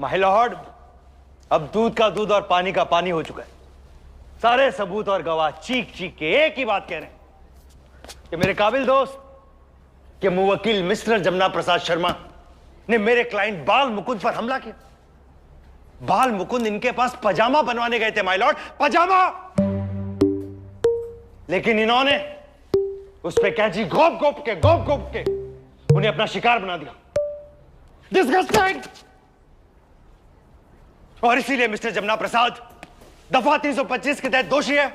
My Lord, अब दूध का दूध और पानी का पानी हो चुका है। सारे सबूत और गवाह चीख चीख के एक ही बात कह रहे हैं कि मेरे काबिल दोस्त के मुवक्किल मिस्टर जमुना प्रसाद शर्मा ने मेरे क्लाइंट बाल मुकुंद पर हमला किया। बाल मुकुंद इनके पास पजामा बनवाने गए थे माय लॉर्ड, पजामा। लेकिन इन्होंने उस पे कैंची घोप घोप के उन्हें अपना शिकार बना दिया। डिस्गस्टिंग। और इसीलिए मिस्टर जमुना प्रसाद दफा 325 के तहत दोषी है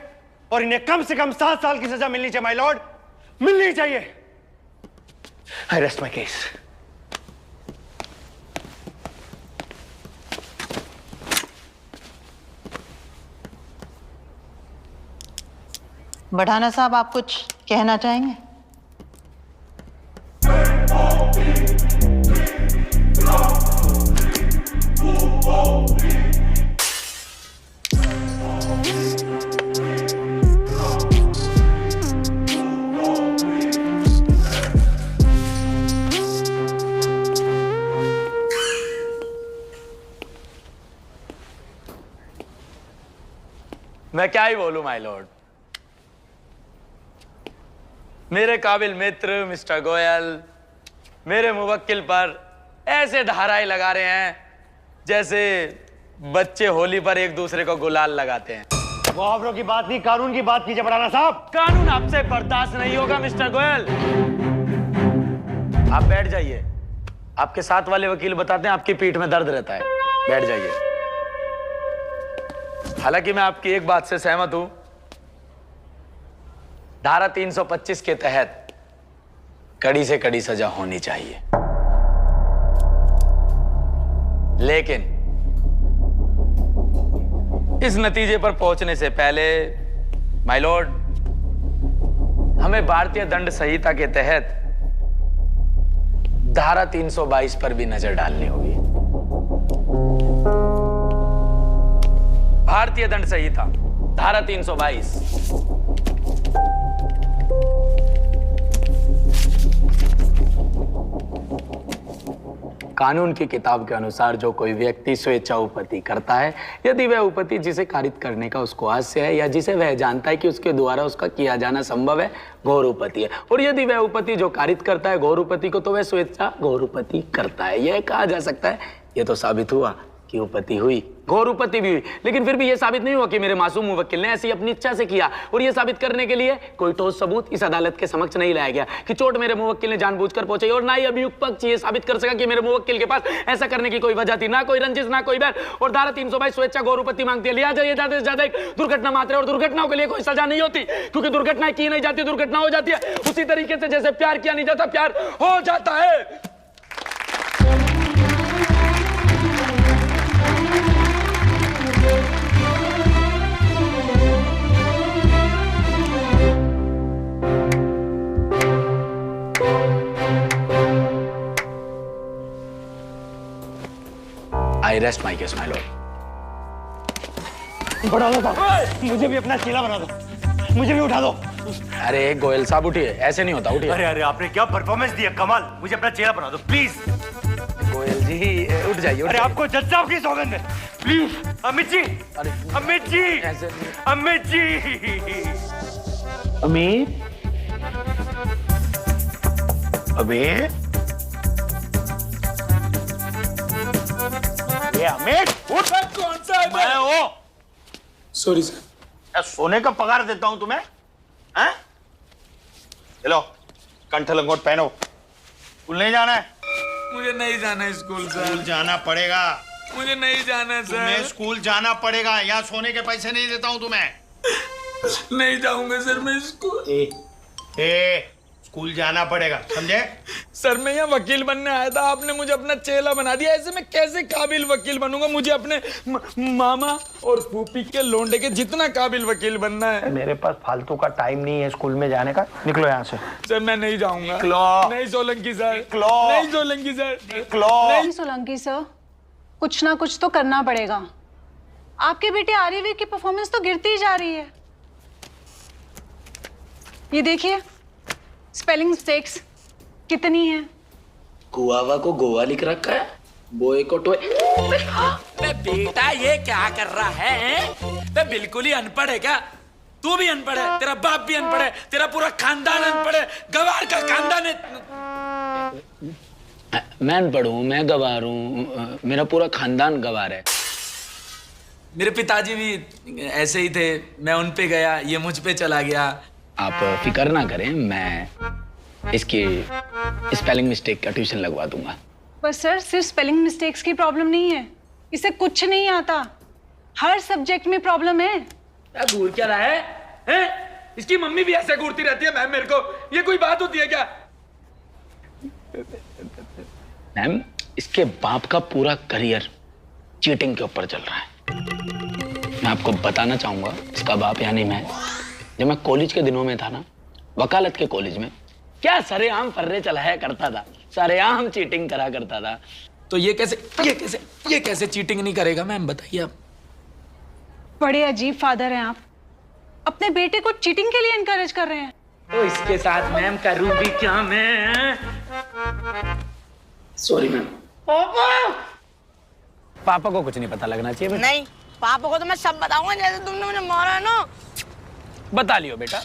और इन्हें कम से कम 7 साल की सजा मिलनी चाहिए माय लॉर्ड, मिलनी चाहिए। आई रेस्ट माय केस। बढ़ाना साहब, आप कुछ कहना चाहेंगे? मैं क्या ही बोलूं माय लॉर्ड। मेरे काबिल मित्र मिस्टर गोयल मेरे मुवक्किल पर ऐसे धाराएं लगा रहे हैं जैसे बच्चे होली पर एक दूसरे को गुलाल लगाते हैं। मुहावरों की बात नहीं, कानून की बात कीजिए बढ़ाना साहब। कानून आपसे बर्दाश्त नहीं होगा मिस्टर गोयल। आप बैठ जाइए। आपके साथ वाले वकील बताते हैं आपकी पीठ में दर्द रहता है। बैठ जाइए। हालांकि मैं आपकी एक बात से सहमत हूं, धारा 325 के तहत कड़ी से कड़ी सजा होनी चाहिए, लेकिन इस नतीजे पर पहुंचने से पहले माय लॉर्ड, हमें भारतीय दंड संहिता के तहत धारा 322 पर भी नजर डालनी होगी। भारतीय दंड संहिता धारा 322। कानून की किताब के अनुसार जो कोई व्यक्ति स्वेच्छा उपपत्ति करता है, यदि वह उपपत्ति जिसे कारित करने का उसको हास्य है या जिसे वह जानता है कि उसके द्वारा उसका किया जाना संभव है, घोर उपपत्ति है। और यदि वह उपपत्ति जो कारित करता है घोर उपपत्ति को, तो वह स्वेच्छा घोर उपपत्ति करता है। यह कहा जा सकता है। यह तो साबित हुआ कि उपपत्ति हुई, घोर उपपत्ति भी हुई, लेकिन फिर भी यह साबित नहीं हुआ कि मेरे मासूम मुवक्किल ने ऐसी अपनी इच्छा से किया। और यह साबित करने के लिए कोई ठोस सबूत इस अदालत के समक्ष नहीं लाया गया कि चोट मेरे मुवक्किल ने जानबूझकर पहुंचाई, और ना ही अभियुक्त पक्ष ये साबित कर सका कि मेरे मुवक्किल के पास ऐसा करने की कोई वजह थी, ना कोई रंजिश, ना कोई बैर। और धारा 322 स्वेच्छा घोर उपपत्ति मांगती है। लिहाजा ये ज्यादा से ज्यादा एक दुर्घटना मात्र है, और दुर्घटनाओं के लिए कोई सजा नहीं होती, क्योंकि दुर्घटनाएं की नहीं जाती, दुर्घटना हो जाती है। उसी तरीके से जैसे प्यार किया नहीं जाता, प्यार हो जाता है। I rest my case, my lord. बढ़ाना साहब, मुझे भी अपना चेला बना दो, मुझे भी उठा दो। अरे गोयल साहब उठिए, ऐसे नहीं होता, उठिए। अरे आपने क्या परफॉर्मेंस दिया, कमाल। मुझे अपना चेला बना दो प्लीज। गोयल जी उठ जाइए। अरे आपको जज साहब की सौगंध है, प्लीज। अमित जी, अमित जी, अमित जी, अमित, अमित, ये अमित, उठ। कौन सा है? मैं वो। Sorry sir. सोने का पगार देता हूं तुम्हें, हैं? चलो कंठ लंगोट पहनो, स्कूल नहीं जाना है? मुझे नहीं जाना है स्कूल स्कूल सर। जाना पड़ेगा, मुझे नहीं जाना है तुम्हें सर। स्कूल जाना पड़ेगा। यहाँ सोने के पैसे नहीं देता हूं तुम्हें। नहीं जाऊंगा सर मैं स्कूल। ए, स्कूल जाना पड़ेगा, समझे? सर मैं यहाँ वकील बनने आया था, आपने मुझे अपना चेला बना दिया। ऐसे मैं कैसे काबिल वकील बनूंगा? मुझे अपने मामा और फूफी के लोंडे के जितना काबिल वकील बनना है। मेरे पास फालतू का टाइम नहीं है स्कूल में जाने का। निकलो यहाँ से। सर मैं नहीं जाऊंगा। नहीं सोलंकी सर, नहीं सोलंकी सर, नहीं सोलंकी सर, कुछ ना कुछ तो करना पड़ेगा। आपके बेटे आर्यवीर की परफॉर्मेंस तो गिरती ही जा रही है। ये देखिए स्पेलिंग मिस्टेक्स कितनी है। गुआवा को गोवा लिख रखा है। बॉयकॉट बे बेटा ये क्या कर रहा है? बे बिल्कुल ही अनपढ़ है क्या? तू भी अनपढ़ है, तेरा बाप भी अनपढ़ है, तेरा पूरा खानदान अनपढ़ है, गवार का खानदान है। मैं अनपढ़ हूँ, मैं गवार हूँ, मेरा पूरा खानदान गवार है। मेरे पिताजी भी ऐसे ही थे, मैं उन पे गया, ये मुझ पे चला गया। आप फिक्र ना करें, मैं इसकी स्पेलिंग मिस्टेक का ट्यूशन लगवा दूंगा। पर सर सिर्फ स्पेलिंग मिस्टेक्स की प्रॉब्लम नहीं है, इसे कुछ नहीं आता, हर सब्जेक्ट में प्रॉब्लम है। घूर क्या रहा है? हैं? इसकी मम्मी भी ऐसे घूरती रहती है मैम, मेरे को ये कोई बात होती है क्या? मैम, इसके बाप का पूरा करियर चीटिंग के ऊपर चल रहा है। मैं आपको बताना चाहूंगा, इसका बाप यानी मैं, जब मैं कॉलेज के दिनों में था ना, वकालत के कॉलेज में, क्या सरेआम फर्रे चलाया करता था, सरेआम चीटिंग करा करता था। तो ये कैसे चीटिंग नहीं करेगा मैम, बताइए आप। बड़े अजीब फादर हैं आप, अपने बेटे को चीटिंग के लिए इनकरेज कर रहे हैं। तो इसके साथ मैम करूं भी क्या मैं? Sorry ma'am. पापा को कुछ नहीं पता लगना चाहिए। नहीं, पापा को तो मैं सब बताऊंगा, जैसे तुमने मुझे मारा है ना। बता लियो बेटा,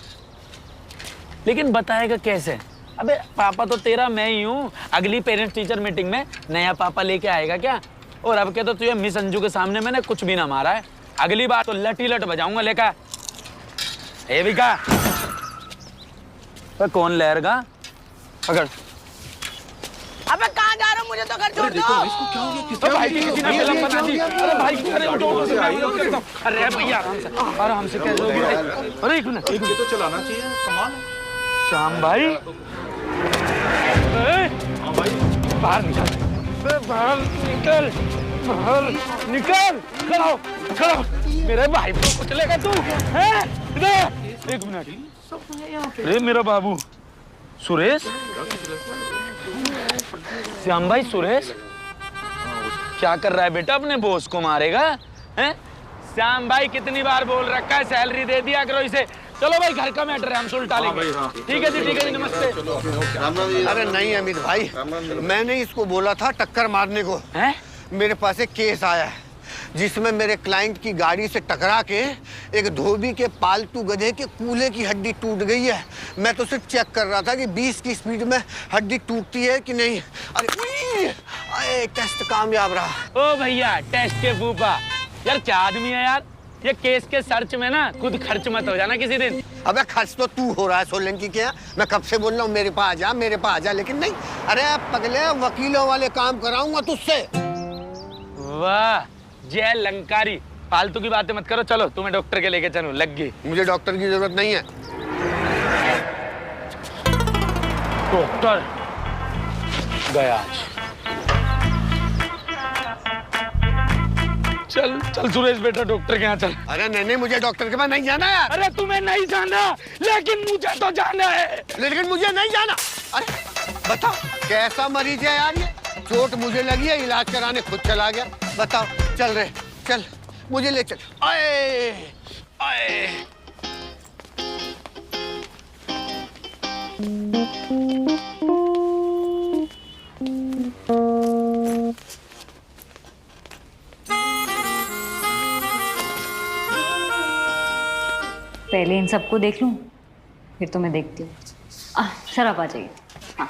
लेकिन बताएगा कैसे? अबे पापा तो तेरा मैं ही हूँ। अगली पेरेंट्स टीचर मीटिंग में नया पापा लेके आएगा क्या? और अब के तो तुझे मिस अंजू के सामने मैंने कुछ भी ना मारा है, अगली बार तो लट ही लट बजाऊंगा लेकर। ए विका, कौन लहरगा? पकड़। अबे कहाँ जा रहे हो? मुझे तो घर छोड़ दो। भाई की किसी ने फिल्म बना दी। अरे भाई अरे उठो, अरे भैया आराम से कैसे हो गए? अरे एक मिनट, ये तो चलाना चाहिए, कमाल है। श्याम भाई, हाँ भाई, बाहर निकल, बाहर निकल, बाहर निकल। खड़ा हो। मेरे भाई को कुचलेगा तू? हैं? इधर एक मिनट। अरे मेरा बाबू सुरेश, श्याम भाई सुरेश क्या कर रहा है बेटा? अपने बॉस को मारेगा? हैं? श्याम भाई कितनी बार बोल रखा है, सैलरी दे दिया करो इसे। चलो भाई, घर का मैटर है, हम सुलटा लेंगे। ठीक है जी, नमस्ते। अरे नहीं अमित भाई, मैंने इसको बोला था टक्कर मारने को। हैं? मेरे पास एक केस आया है जिसमें मेरे क्लाइंट की गाड़ी से टकरा के एक धोबी के पालतू गधे के कूल्हे की हड्डी टूट गई है। मैं तो सिर्फ चेक कर रहा था कि 20 की स्पीड में हड्डी टूटती है कि नहीं। अरे टेस्ट कामयाब रहा। ओ भैया, टेस्ट के फूफा, यार क्या आदमी है यार। ये केस के सर्च में ना खुद खर्च मत हो जाना किसी दिन। अबे खर्च तो तू हो रहा है सोलंकी के यहाँ। मैं कब से बोल रहा हूँ मेरे पास आ जा, लेकिन नहीं। अरे पगले, वकीलों वाले काम कराऊंगा तुझसे। वाह जय लंकारी, फालतू की बातें मत करो। चलो तुम्हें डॉक्टर के लेके चलूं, लग गई। मुझे डॉक्टर की जरूरत नहीं है। डॉक्टर गया आज। चल सुरेश बेटा, डॉक्टर के यहाँ चल। अरे नहीं, मुझे डॉक्टर के पास नहीं जाना यार। अरे तुम्हें नहीं जाना, लेकिन मुझे तो जाना है। लेकिन मुझे नहीं जाना। अरे बताओ कैसा मरीज है यार ये? चोट मुझे लगी है, इलाज कराने खुद चला गया। बताओ, चल रे चल, मुझे ले चल। आए आए पहले इन सबको देख लूं, फिर तो मैं देखती हूँ। सर आप आ जाइए। हाँ।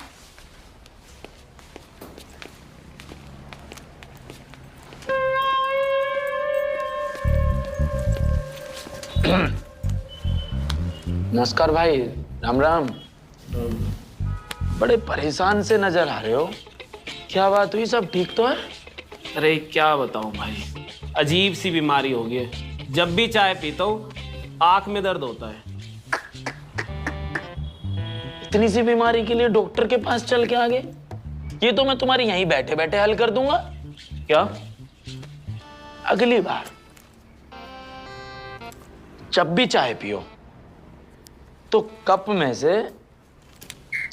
नमस्कार भाई, राम राम। बड़े परेशान से नजर आ रहे हो, क्या बात हुई? सब ठीक तो है? अरे क्या बताऊं भाई, अजीब सी बीमारी हो गई है। जब भी चाय पीता हूँ आंख में दर्द होता है। इतनी सी बीमारी के लिए डॉक्टर के पास चल के आ गए? ये तो मैं तुम्हारी यहीं बैठे बैठे हल कर दूंगा। क्या? अगली बार जब भी चाय पियो तो कप में से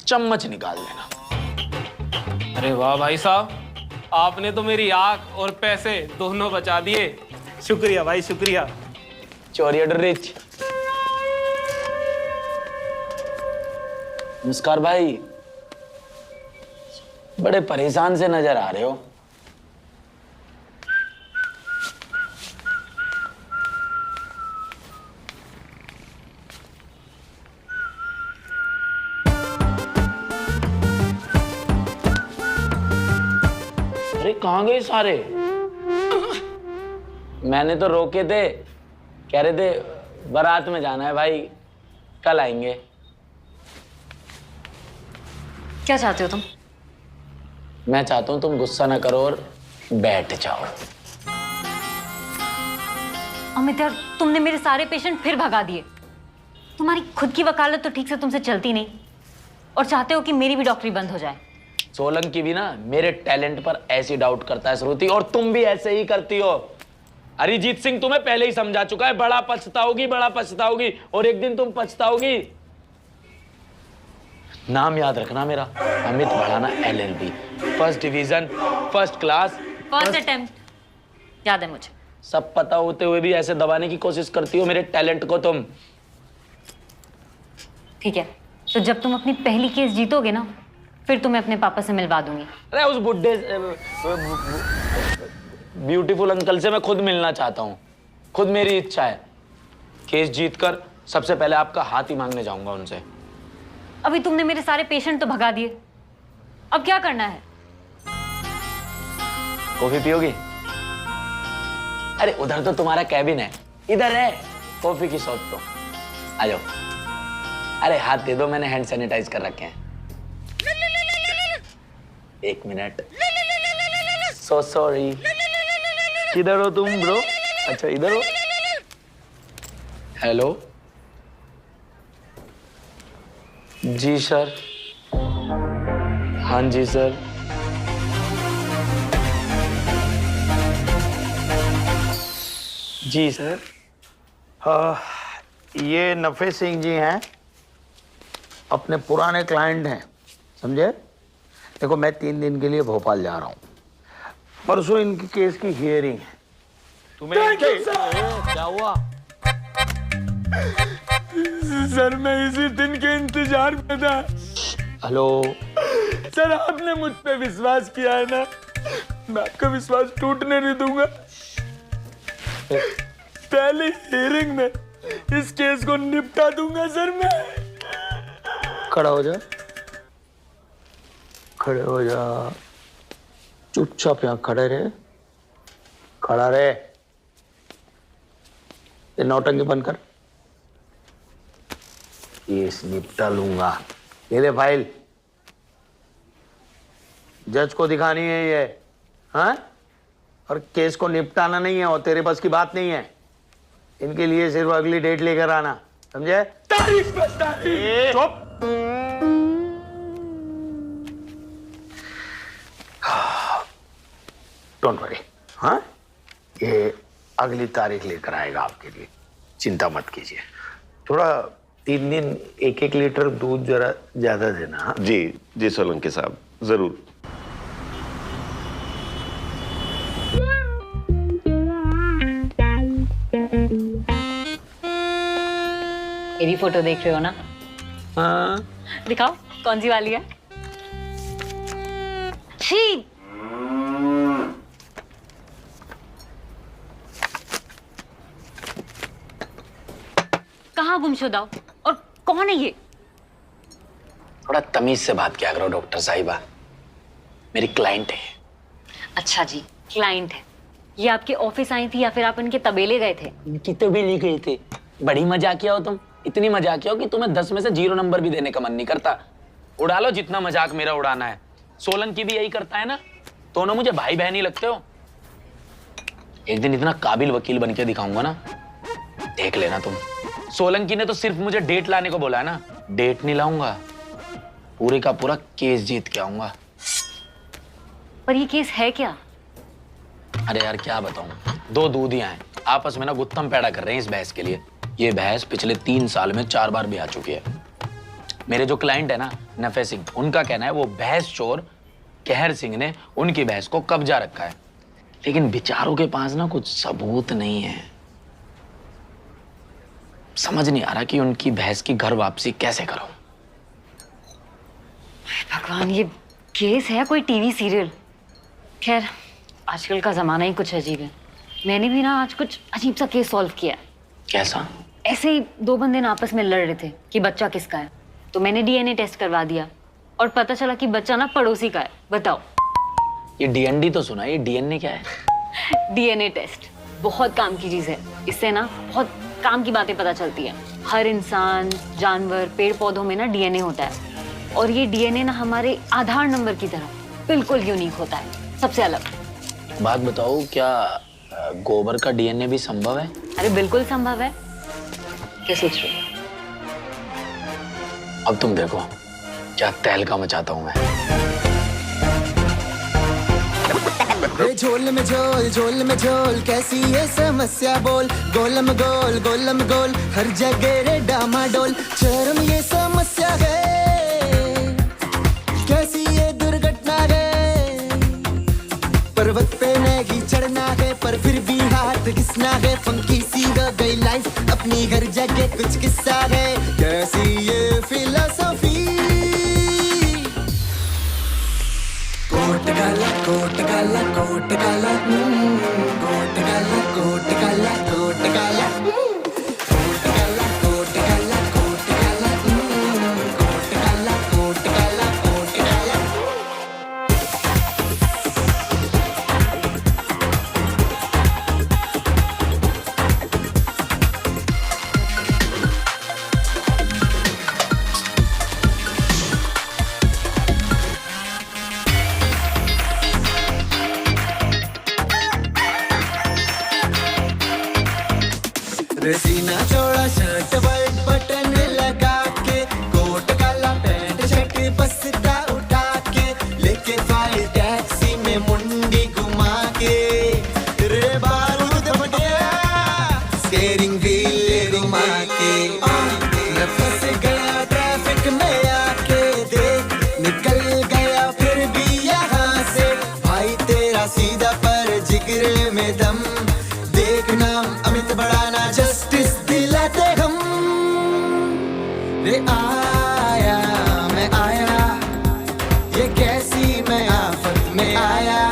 चम्मच निकाल देना। अरे वाह भाई साहब, आपने तो मेरी आंख और पैसे दोनों बचा दिए। शुक्रिया भाई, शुक्रिया। चोरी रिच। नमस्कार भाई, बड़े परेशान से नजर आ रहे हो, कहाँ गए सारे? मैंने तो रोके थे, कह रहे थे बारात में जाना है भाई, कल आएंगे। क्या चाहते हो तुम? मैं चाहता हूं तुम गुस्सा ना करो और बैठ जाओ। अमित यार, तुमने मेरे सारे पेशेंट फिर भगा दिए। तुम्हारी खुद की वकालत तो ठीक से तुमसे चलती नहीं, और चाहते हो कि मेरी भी डॉक्टरी बंद हो जाए। सोलंकी भी ना मेरे टैलेंट पर ऐसी डाउट करता है श्रुति, और तुम भी ऐसे ही करती हो। अरिजीत सिंह तुम्हें पहले ही समझा चुका है, बड़ा पछताओगी, बड़ा पछताओगी, और एक दिन तुम पछताओगी। नाम याद रखना मेरा, Amit Bhadana LLB, first division, first class, first attempt. याद है मुझे। सब पता होते हुए भी ऐसे दबाने की कोशिश करती हो मेरे टैलेंट को तुम। ठीक है, तो जब तुम अपनी पहली केस जीतोगे ना, फिर तुम्हें अपने पापा से मिलवा दूंगी। अरे उस बुड्ढे ब्यूटीफुल अंकल से मैं खुद मिलना चाहता हूँ, खुद मेरी इच्छा है। केस जीतकर सबसे पहले आपका हाथ ही मांगने जाऊंगा उनसे। अभी तुमने मेरे सारे पेशेंट तो भगा दिए, अब क्या करना है? कॉफी पियोगी? अरे उधर तो तुम्हारा कैबिन है, इधर है कॉफी की शॉप। तो आ जाओ। अरे हाथ दे दो, मैंने हैंड सैनिटाइज कर रखे हैं। एक मिनट, सो सॉरी। किधर हो तुम ब्रो? अच्छा इधर हो। हेलो जी सर। हाँ जी सर। जी सर। ये नफे सिंह जी हैं, अपने पुराने क्लाइंट हैं, समझे? देखो मैं 3 दिन के लिए भोपाल जा रहा हूँ, परसों इनकी केस की हियरिंग है। तुम्हें क्या हुआ? सर मैं इसी दिन के इंतजार में था। हेलो सर आपने मुझ पे विश्वास किया है ना, मैं आपका विश्वास टूटने नहीं दूंगा। पहली हियरिंग में इस केस को निपटा दूंगा सर मैं। खड़ा हो जा, खड़े हो जा, चुपचाप यहाँ खड़े रहे, खड़ा रहे। ये नौटंकी बंद कर, केस निपटा लूंगा। ये दे फाइल, जज को दिखानी है ये, हाँ? और केस को निपटाना नहीं है, और तेरे पास की बात नहीं है। इनके लिए सिर्फ अगली डेट लेकर आना, समझे? तारीख पे तारीख। चुप। डोंट वरी, हाँ? ये अगली तारीख लेकर आएगा आपके लिए, चिंता मत कीजिए। थोड़ा 3 दिन 1-1 लीटर दूध जरा ज्यादा देना, हाँ? जी जी सोलंकी साहब, जरूर। मेरी फोटो देख रहे हो ना? हाँ। दिखाओ कौन सी वाली है? छी! कहाँ गुमशुदा हो? और कौन है ये? थोड़ा तमीज से बात किया करो डॉक्टर साहिबा, मेरी क्लाइंट है। अच्छा जी, क्लाइंट है। ये आपके ऑफिस आई थी या फिर आप इनके तबेले गए थे? इनकी तबेले गए थे। बड़ी मजाकिया हो तुम, इतनी मजाकिया हो कि तुम्हें 10 में से 0 नंबर भी देने का मन नहीं करता। उड़ा लो जितना मजाक मेरा उड़ाना है। सोलंकी भी यही करता है ना, दोनों मुझे भाई बहन ही लगते हो। एक दिन इतना काबिल वकील बन के दिखाऊंगा ना, देख लेना तुम। सोलंकी ने तो सिर्फ मुझे डेट लाने को बोला है ना, डेट नहीं लाऊंगा, पूरे का पूरा केस जीत के आऊंगा। पर ये केस है क्या? अरे यार क्या बताऊं, 2 दूधियां हैं आपस में ना गुत्थम पैदा कर रहे हैं इस भैंस के लिए। ये भैंस पिछले 3 साल में 4 बार भी आ चुकी है। मेरे जो क्लाइंट है ना नफे सिंह, उनका कहना है वो भैंस चोर कहर सिंह ने उनकी भैंस को कब्जा रखा है, लेकिन बेचारों के पास ना कुछ सबूत नहीं है। समझ नहीं आ रहा कि उनकी भैंस की घर वापसी कैसे करूं। भगवान, ये केस है कोई टीवी सीरियल? खैर, आजकल का जमाना ही कुछ अजीब है। मैंने भी ना आज कुछ अजीब सा केस सॉल्व किया। कैसा? ऐसे ही 2 बंदे ना आपस में लड़ रहे थे कि बच्चा किसका है, तो मैंने DNA टेस्ट करवा दिया और पता चला कि बच्चा ना पड़ोसी का है। बताओ। ये डीएनडी तो सुना, ये डीएनए क्या है? डीएनए टेस्ट बहुत काम की चीज है। इससे ना बहुत काम की बातें पता चलती है। हर इंसान, जानवर, पेड़ पौधों में ना डीएनए होता है और ये डीएनए ना हमारे आधार नंबर की तरह बिल्कुल यूनिक होता है, सबसे अलग। बात बताओ, क्या गोबर का डीएनए भी संभव है? अरे बिल्कुल संभव है। क्या सोच रहे हो? अब तुम देखो क्या तहलका मचाता हूं मैं। झोल में झोल कैसी ये समस्या बोल, गोलम गोल हर जगह रे डामाडोल। चरम ये समस्या है, कैसी ये दुर्घटना है। पर्वत पे नहीं चढ़ना है पर फिर भी हाथ घिसना है। फंकी सी हो गई लाइफ, अपनी हर जगह कुछ किस्सा है। कैसी ये फिलॉसफी, कोट काला कोट काला कोट काला कोट काला कोट काला कोट काला कोट काला कोट काला कोट काला कोट काला कोट काला कोट काला। सीना चौड़ा शर्ट वाइट बटन लगा के, कोट काला पैंट शर्ट बस्ता उठा के, लेके फाइल टैक्सी में मुंडी घुमा के, रे बारूद फटिया स्टीयरिंग व्हील घुमा के। मैं फंस गया ट्रैफिक में आके, देख निकल गया फिर भी यहाँ से। भाई तेरा सीधा पर जिगर में दम, देखना अमित बढ़ाना जस्टिस दिलाते हम। रे आया मैं आया, ये कैसी मैं आफत में आया।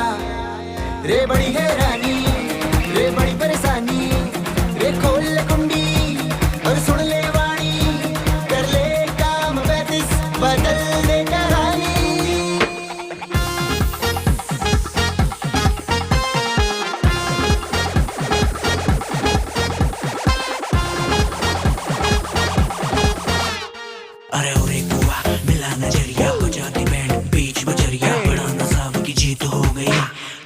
रे बड़ी हैरानी, रे बड़ी परेशानी, रे खोल ले कुंडी और सुन ले वाणी, कर ले काम 35 बदल दे कहानी। अरे ओरे कुआ मिला नजरिया, हो जाती बैंड बीच बजरिया, बड़ा नजाब की जीत हो गई,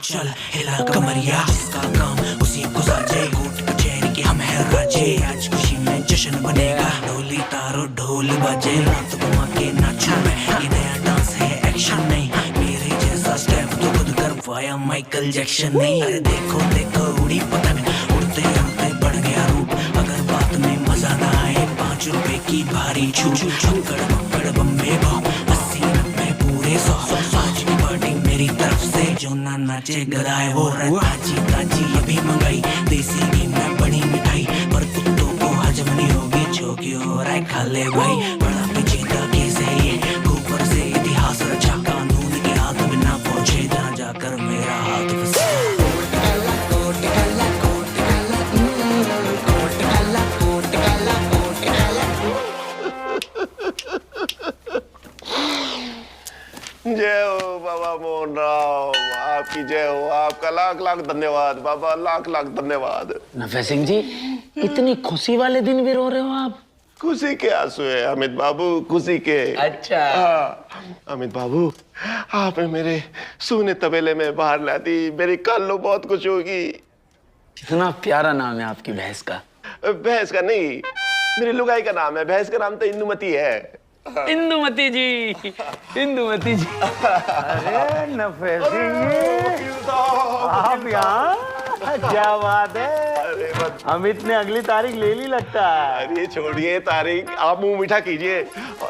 चल हिला कमरिया। जिसका काम उसी को साजे, कोर्ट कचहरी के हम है राजे। आज खुशी में जश्न बनेगा, ढोली तारो ढोल बाजे, रात घुमा के नाचू मैं। ये नया डांस है एक्शन नहीं, मेरे जैसा स्टेप तो खुद करवाया माइकल जैक्सन नहीं। अरे देखो देखो उड़ी पतंग, उड़ते उड़ते बढ़ गया रूप। अगर बात में मजा ना आए, 5 रुपए की भारी छूट। छक्कड़ बक्कड़ बम्बे भाव 80 90 पूरे 100। आज की पार्टी मेरी तरफ से, जो ना नाचे गदाए वो ताजी ताजी ये भी मंगाई। देसी घी में बनी मिठाई, पर कुत्तों को हजम नहीं होगी, जो की हो रहा है खा ले भाई। बड़ा पेचीदा केस है ये, ऊपर से इतिहास रचा, कानून के हाथ में ना पहुंचे, जहाँ जाकर मेरा हाथ फंसा। जय हो बाबा मोहन राव, आपकी जय हो। आपका लाख लाख धन्यवाद बाबा, लाख लाख धन्यवाद। नफे सिंह जी, इतनी खुशी वाले दिन भी रो रहे हो आप? खुशी के आंसू है अमित बाबू, खुशी के। अच्छा। अमित बाबू, आपने मेरे सूने तबेले में बाहर ला दी, मेरी काल्लो बहुत खुश होगी। कितना प्यारा नाम है आपकी भैंस का। भैंस का नहीं, मेरी लुगाई का नाम है। भैंस का नाम तो इंदुमती है। इंदुमती जी, इंदुमती जी। अरे नफे सिंह, आप यहाँ? क्या बात है, अमित ने अगली तारीख ले ली लगता है। अरे छोड़िए तारीख, आप मुंह मीठा कीजिए।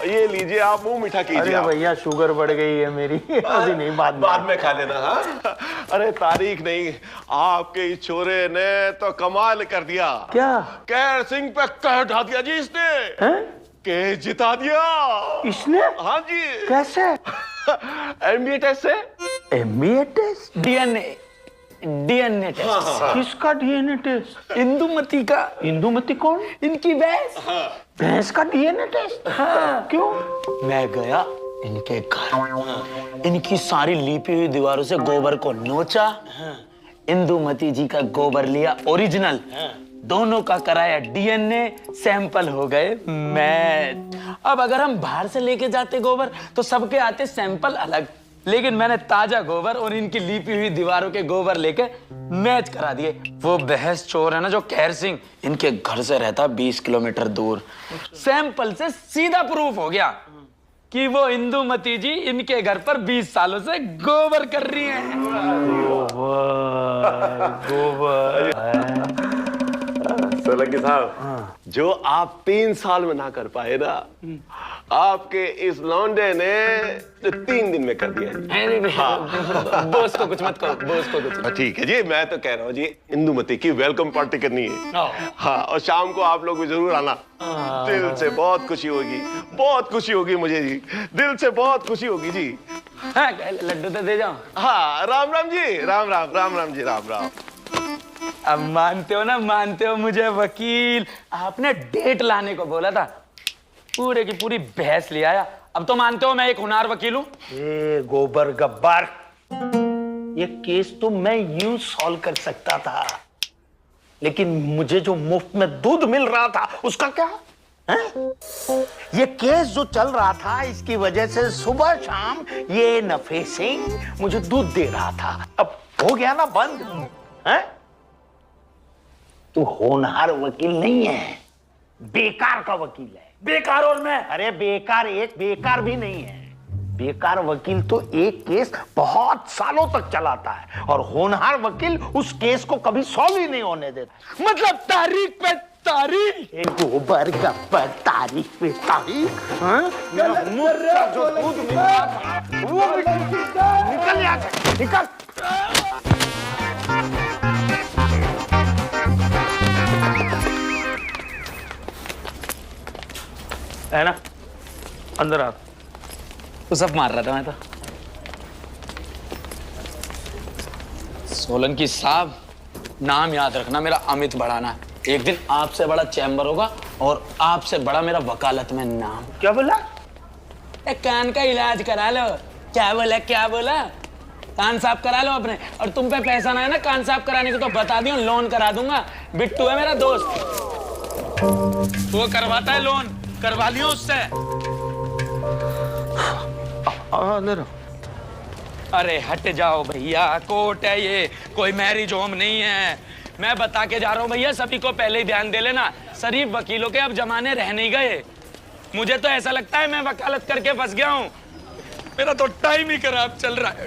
ये लीजिए, आप मुंह मीठा कीजिए। अरे भैया शुगर बढ़ गई है मेरी, अभी नहीं, बाद में खा लेना। हाँ, अरे तारीख नहीं, आपके इस छोरे ने तो कमाल कर दिया। क्या? कैर सिंह पे कह ढा दिया जी इसने। के जिता दिया इसने? हाँ जी। कैसे? एमबीए टेस्ट से। MBA test? DNA test. किसका डीएनए टेस्ट? इंदुमती का। इंदुमती कौन? इनकी भैंस। भैंस का डीएनए टेस्ट? हाँ। क्यों? मैं गया, इनके घर, इनकी सारी लीपी हुई दीवारों से गोबर को नोचा, इंदुमती जी का गोबर लिया ओरिजिनल, दोनों का कराया डीएनए, सैंपल हो गए मैच। अब अगर हम बाहर से लेके जाते गोबर तो सबके आते सैंपल अलग, लेकिन मैंने ताजा गोबर और इनकी लीपी हुई दीवारों के गोबर लेके मैच करा दिए। वो बहस चोर है ना जो खैर सिंह, इनके घर से रहता 20 किलोमीटर दूर, सैंपल से सीधा प्रूफ हो गया कि वो इंदुमती जी इनके घर पर 20 सालों से गोबर कर रही हैं। गोबर सोलंकी साहब, जो आप 3 साल में ना कर पाए ना, आपके इस लौंडे ने 3 दिन में कर दिया जी। हाँ। बॉस को कुछ मत कहो, बॉस को कुछ। ठीक है जी, मैं तो कह रहा हूँ जी, इंदुमती की वेलकम पार्टी करनी है। हाँ, और शाम को आप लोग भी जरूर आना। दिल से बहुत खुशी होगी, बहुत खुशी होगी मुझे जी, दिल से बहुत खुशी होगी जी। हाँ, लड्डू तो दे जाओ। हाँ, राम राम जी, राम राम, राम राम जी, राम राम। अब मानते हो ना, मानते हो मुझे वकील? आपने डेट लाने को बोला था, पूरे की पूरी बहस ले आया। अब तो मानते हो मैं एक होनहार वकील हूँ? गोबर गब्बर, ये केस तो मैं यूं सॉल्व कर सकता था, लेकिन मुझे जो मुफ्त में दूध मिल रहा था उसका क्या है? ये केस जो चल रहा था, इसकी वजह से सुबह शाम ये नफे सिंह मुझे दूध दे रहा था। अब हो गया ना बंद है? तू होनहार वकील नहीं है, बेकार का वकील है। बेकार और मैं? अरे बेकार एक बेकार भी नहीं है। बेकार वकील तो एक केस बहुत सालों तक चलाता है, और होनहार वकील उस केस को कभी सॉल्व ही नहीं होने देता। मतलब तारीख पे तारीख, गोबर गब्बर, तारीख पे तारीख। मेरा मुफ्त का जो दूध मिल रहा था वो भी निकल यहाँ से, निकल। है ना, अंदर आ। तो सब मार रहा था मैं तो। सोलंकी साहब, नाम याद रखना मेरा अमित बढ़ाना। एक दिन आपसे बड़ा चैम्बर होगा और आपसे बड़ा मेरा वकालत में नाम। क्या बोला? एक कान का इलाज करा लो। क्या बोला, क्या बोला? कान साफ करा लो अपने। और तुम पे पैसा ना है ना कान साफ कराने को तो बता दियो, लोन करा दूंगा। बिट्टू है मेरा दोस्त, वो करवाता है लोन, करवा लियो उससे। अरे हट जाओ भैया, कोर्ट है ये, कोई मैरिज होम नहीं है। मैं बता के जा रहा हूँ भैया, सभी को पहले ही ध्यान दे लेना, शरीफ वकीलों के अब जमाने रह नहीं गए। मुझे तो ऐसा लगता है मैं वकालत करके फंस गया हूँ, मेरा तो टाइम ही खराब चल रहा है।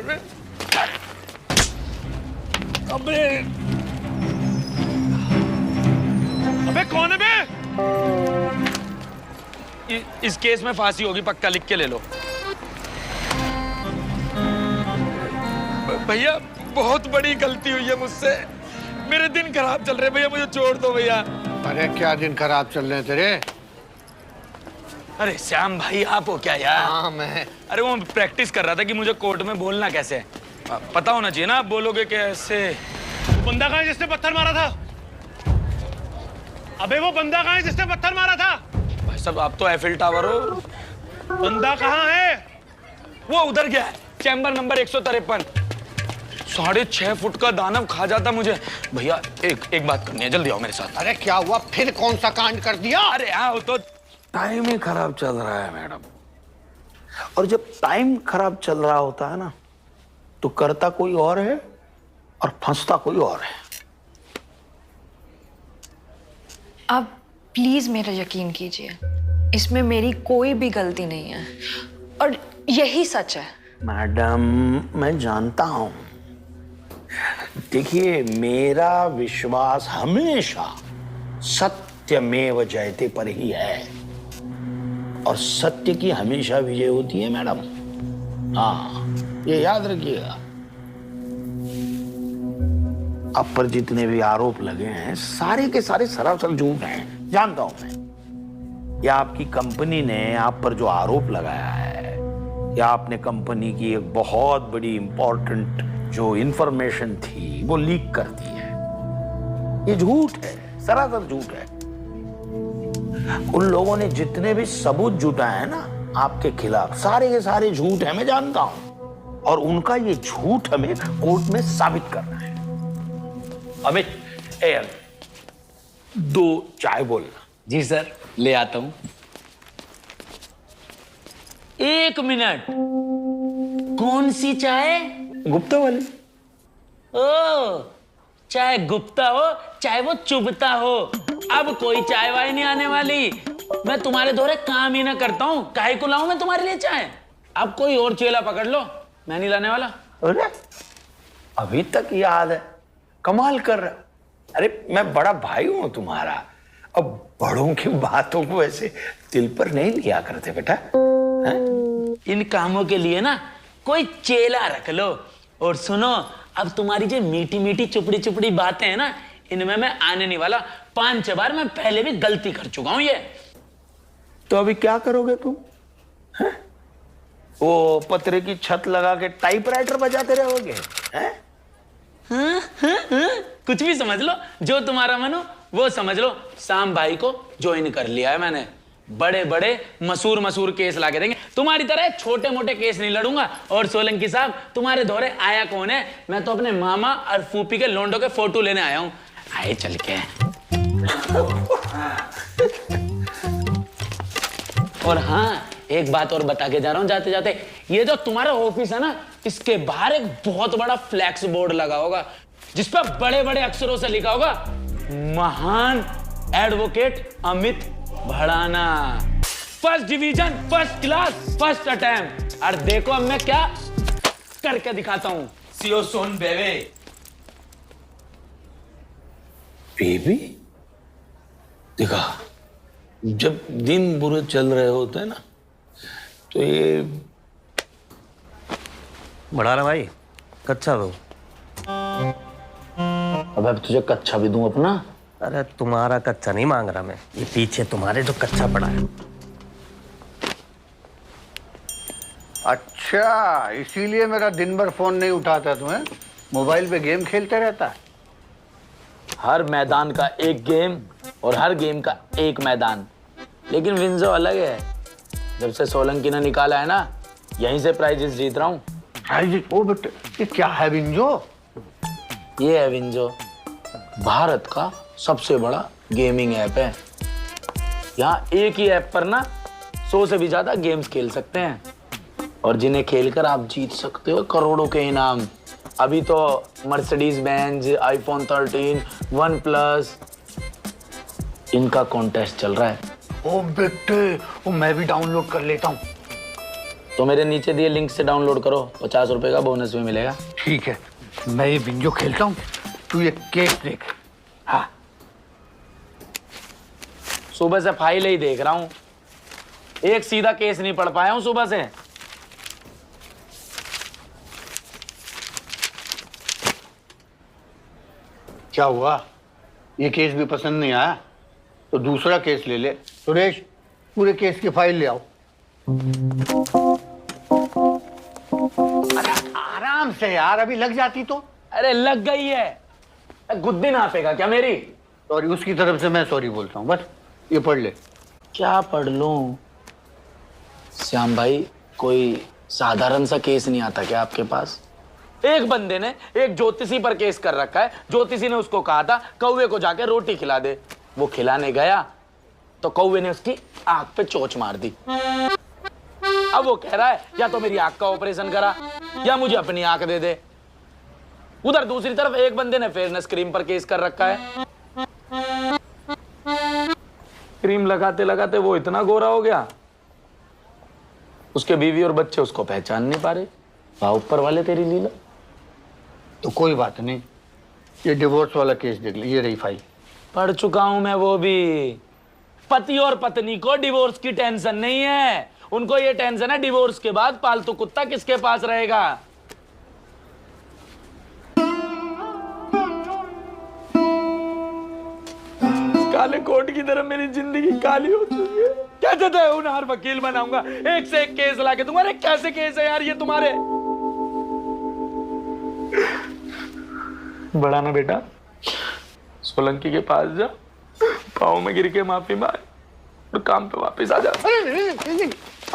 अबे कौन है बे? इस केस में फांसी होगी पक्का, लिख के ले लो। भैया बहुत बड़ी गलती हुई है मुझसे, मेरे दिन खराब चल रहे भैया, मुझे छोड़ दो भैया। अरे क्या दिन खराब चल रहे हैं तेरे? अरे श्याम भाई आप हो क्या यार? हाँ मैं। अरे वो प्रैक्टिस कर रहा था कि मुझे कोर्ट में बोलना कैसे है। पता होना चाहिए ना, आप बोलोगे कैसे। बंदा कहाँ है जिसने पत्थर मारा था? अबे वो बंदा कहाँ है जिसने पत्थर मारा था? भाई साहब आप तो एफिल टावर हो। बंदा कहाँ है? वो उधर गया है, चैम्बर नंबर 153। 6.5 फुट का दानव खा जाता मुझे। भैया एक बात करनी है, जल्दी आओ मेरे साथ। अरे क्या हुआ, फिर कौन सा कांड कर दिया? अरे आओ तो। टाइम ही खराब चल रहा है मैडम, और जब टाइम खराब चल रहा होता है ना, तो करता कोई और है और फंसता कोई और है। आप प्लीज मेरा यकीन कीजिए, इसमें मेरी कोई भी गलती नहीं है और यही सच है। मैडम मैं जानता हूं, देखिए मेरा विश्वास हमेशा सत्यमेव जयते पर ही है, और सत्य की हमेशा विजय होती है मैडम। हाँ ये याद रखिएगा। आप पर जितने भी आरोप लगे हैं सारे के सारे सरासर झूठ हैं, जानता हूं मैं। या आपकी कंपनी ने आप पर जो आरोप लगाया है, या आपने कंपनी की एक बहुत बड़ी इंपॉर्टेंट जो इंफॉर्मेशन थी वो लीक कर दी है, ये झूठ है, सरासर झूठ है। उन लोगों ने जितने भी सबूत जुटाए हैं ना, आपके खिलाफ सारे के सारे झूठ है, मैं जानता हूं, और उनका ये झूठ हमें कोर्ट में साबित करना है। अमित, दो चाय बोलना। जी सर, ले आता हूं। 1 मिनट, कौन सी चाय? गुप्ता वाली। ओ, चाहे गुप्ता हो चाहे वो चुभता हो, अब कोई चाय वाय नहीं आने वाली। मैं तुम्हारे दोहरे काम ही ना करता हूं, काहे को लाऊं मैं तुम्हारे लिए चाय? अब कोई और चेला पकड़ लो, मैं नहीं लाने वाला। अरे अभी तक याद है, कमाल कर रहा। अरे मैं बड़ा भाई हूं तुम्हारा, अब बड़ों की बातों को ऐसे दिल पर नहीं लिया करते बेटा। है? इन कामों के लिए ना कोई चेला रख लो। और सुनो, अब तुम्हारी जो मीठी मीठी चुपड़ी चुपड़ी बातें हैं ना, इनमें मैं आने नहीं वाला। 5-6 बार मैं पहले भी गलती कर चुका हूं ये। तो अभी क्या करोगे तुम? है? वो पतरे की छत लगा के टाइपराइटर बजाते रहोगे? हैं? कुछ भी समझ लो, जो तुम्हारा मन हो वो समझ लो। शाम भाई को ज्वाइन कर लिया है मैंने। बड़े बड़े मशहूर केस लाके देंगे। तुम्हारी तरह छोटे मोटे केस नहीं लड़ूंगा। और सोलंकी साहब, तुम्हारे दौरे आया कौन है? मैं तो अपने मामा और फूफी के लोंडो के फोटो लेने आया हूं। आए चल के। और हाँ, एक बात और बता के जा रहा हूं जाते जाते, ये जो तुम्हारा ऑफिस है ना, इसके बाहर एक बहुत बड़ा फ्लैक्स बोर्ड लगा होगा, जिस पर बड़े बड़े अक्षरों से लिखा होगा, महान advocate Amit Bhadana, first division, first class, first attempt. और देखो अब मैं क्या करके दिखाता हूं। सीओ सोन बेबे। बेबी? देखा, जब दिन बुरे चल रहे होते हैं ना, तो ये बढ़ाना भाई, कच्चा दो। अब तुझे कच्चा भी दूं अपना? अरे तुम्हारा कच्चा नहीं मांग रहा मैं, ये पीछे तुम्हारे जो कच्चा पड़ा है। अच्छा, इसीलिए मेरा दिन भर फोन नहीं उठाता तुम्हें? मोबाइल पे गेम खेलते रहता है। हर मैदान का एक गेम और हर गेम का एक मैदान, लेकिन विंजो अलग है। जब से सोलंकी ने निकाला है ना, यहीं से प्राइजेस जीत रहा हूँ। प्राइजेस? ओ बेटे, ये क्या है विंजो? ये है विंजो, भारत का सबसे बड़ा गेमिंग ऐप है। यहाँ एक ही ऐप पर ना 100 से भी ज्यादा गेम्स खेल सकते हैं, और जिन्हें खेलकर आप जीत सकते हो करोड़ों के इनाम। अभी तो मर्सिडीज बेंज, आईफोन 13, OnePlus, इनका कॉन्टेस्ट चल रहा है। ओ बेटे, वो मैं भी डाउनलोड कर लेता हूँ। तो मेरे नीचे दिए लिंक से डाउनलोड करो, 50 रुपए का बोनस भी मिलेगा। ठीक है, मैं ये बिंजो खेलता हूँ, तू ये केस देख। हाँ, सुबह से फाइल ही देख रहा हूँ, एक सीधा केस नहीं पढ़ पाया हूँ सुबह से। क्या हुआ? ये केस भी पसंद नहीं आया तो दूसरा केस ले ले। सुरेश, पूरे केस की फाइल ले आओ। अरे आराम से यार, अभी लग जाती तो। अरे लग गई है, गुद्दी नापेगा क्या मेरी? सॉरी, उसकी तरफ से मैं सॉरी बोलता हूँ। बस ये पढ़ ले। क्या पढ़ लूं? श्याम भाई, कोई साधारण सा केस नहीं आता क्या आपके पास? एक बंदे ने एक ज्योतिषी पर केस कर रखा है। ज्योतिषी ने उसको कहा था कौवे को जाके रोटी खिला दे। वो खिलाने गया तो कौवे ने उसकी आंख पे चोंच मार दी। अब वो कह रहा है या तो मेरी आंख का ऑपरेशन करा या मुझे अपनी आंख दे दे। उधर दूसरी तरफ एक बंदे ने फेयरनेस क्रीम पर केस कर रखा है। क्रीम लगाते लगाते वो इतना गोरा हो गया, उसके बीवी और बच्चे उसको पहचान नहीं पा रहे। वाह ऊपर वाले तेरी लीला। तो कोई बात नहीं, ये डिवोर्स वाला केस देख ले। ये रही फाइल। पढ़ चुका हूं मैं वो भी। पति और पत्नी को डिवोर्स की टेंशन नहीं है, उनको ये टेंशन है डिवोर्स के बाद पालतू कुत्ता किसके पास रहेगा। काले कोट की तरह मेरी जिंदगी काली हो चुकी है। कैसे तो होनहार वकील बनाऊंगा, एक से एक केस लाके दूंगा। अरे कैसे केस है यार ये तुम्हारे? बड़ा ना बेटा, सोलंकी के पास जा, पाँव में गिर के माफी मांग और काम पे वापस आ जा।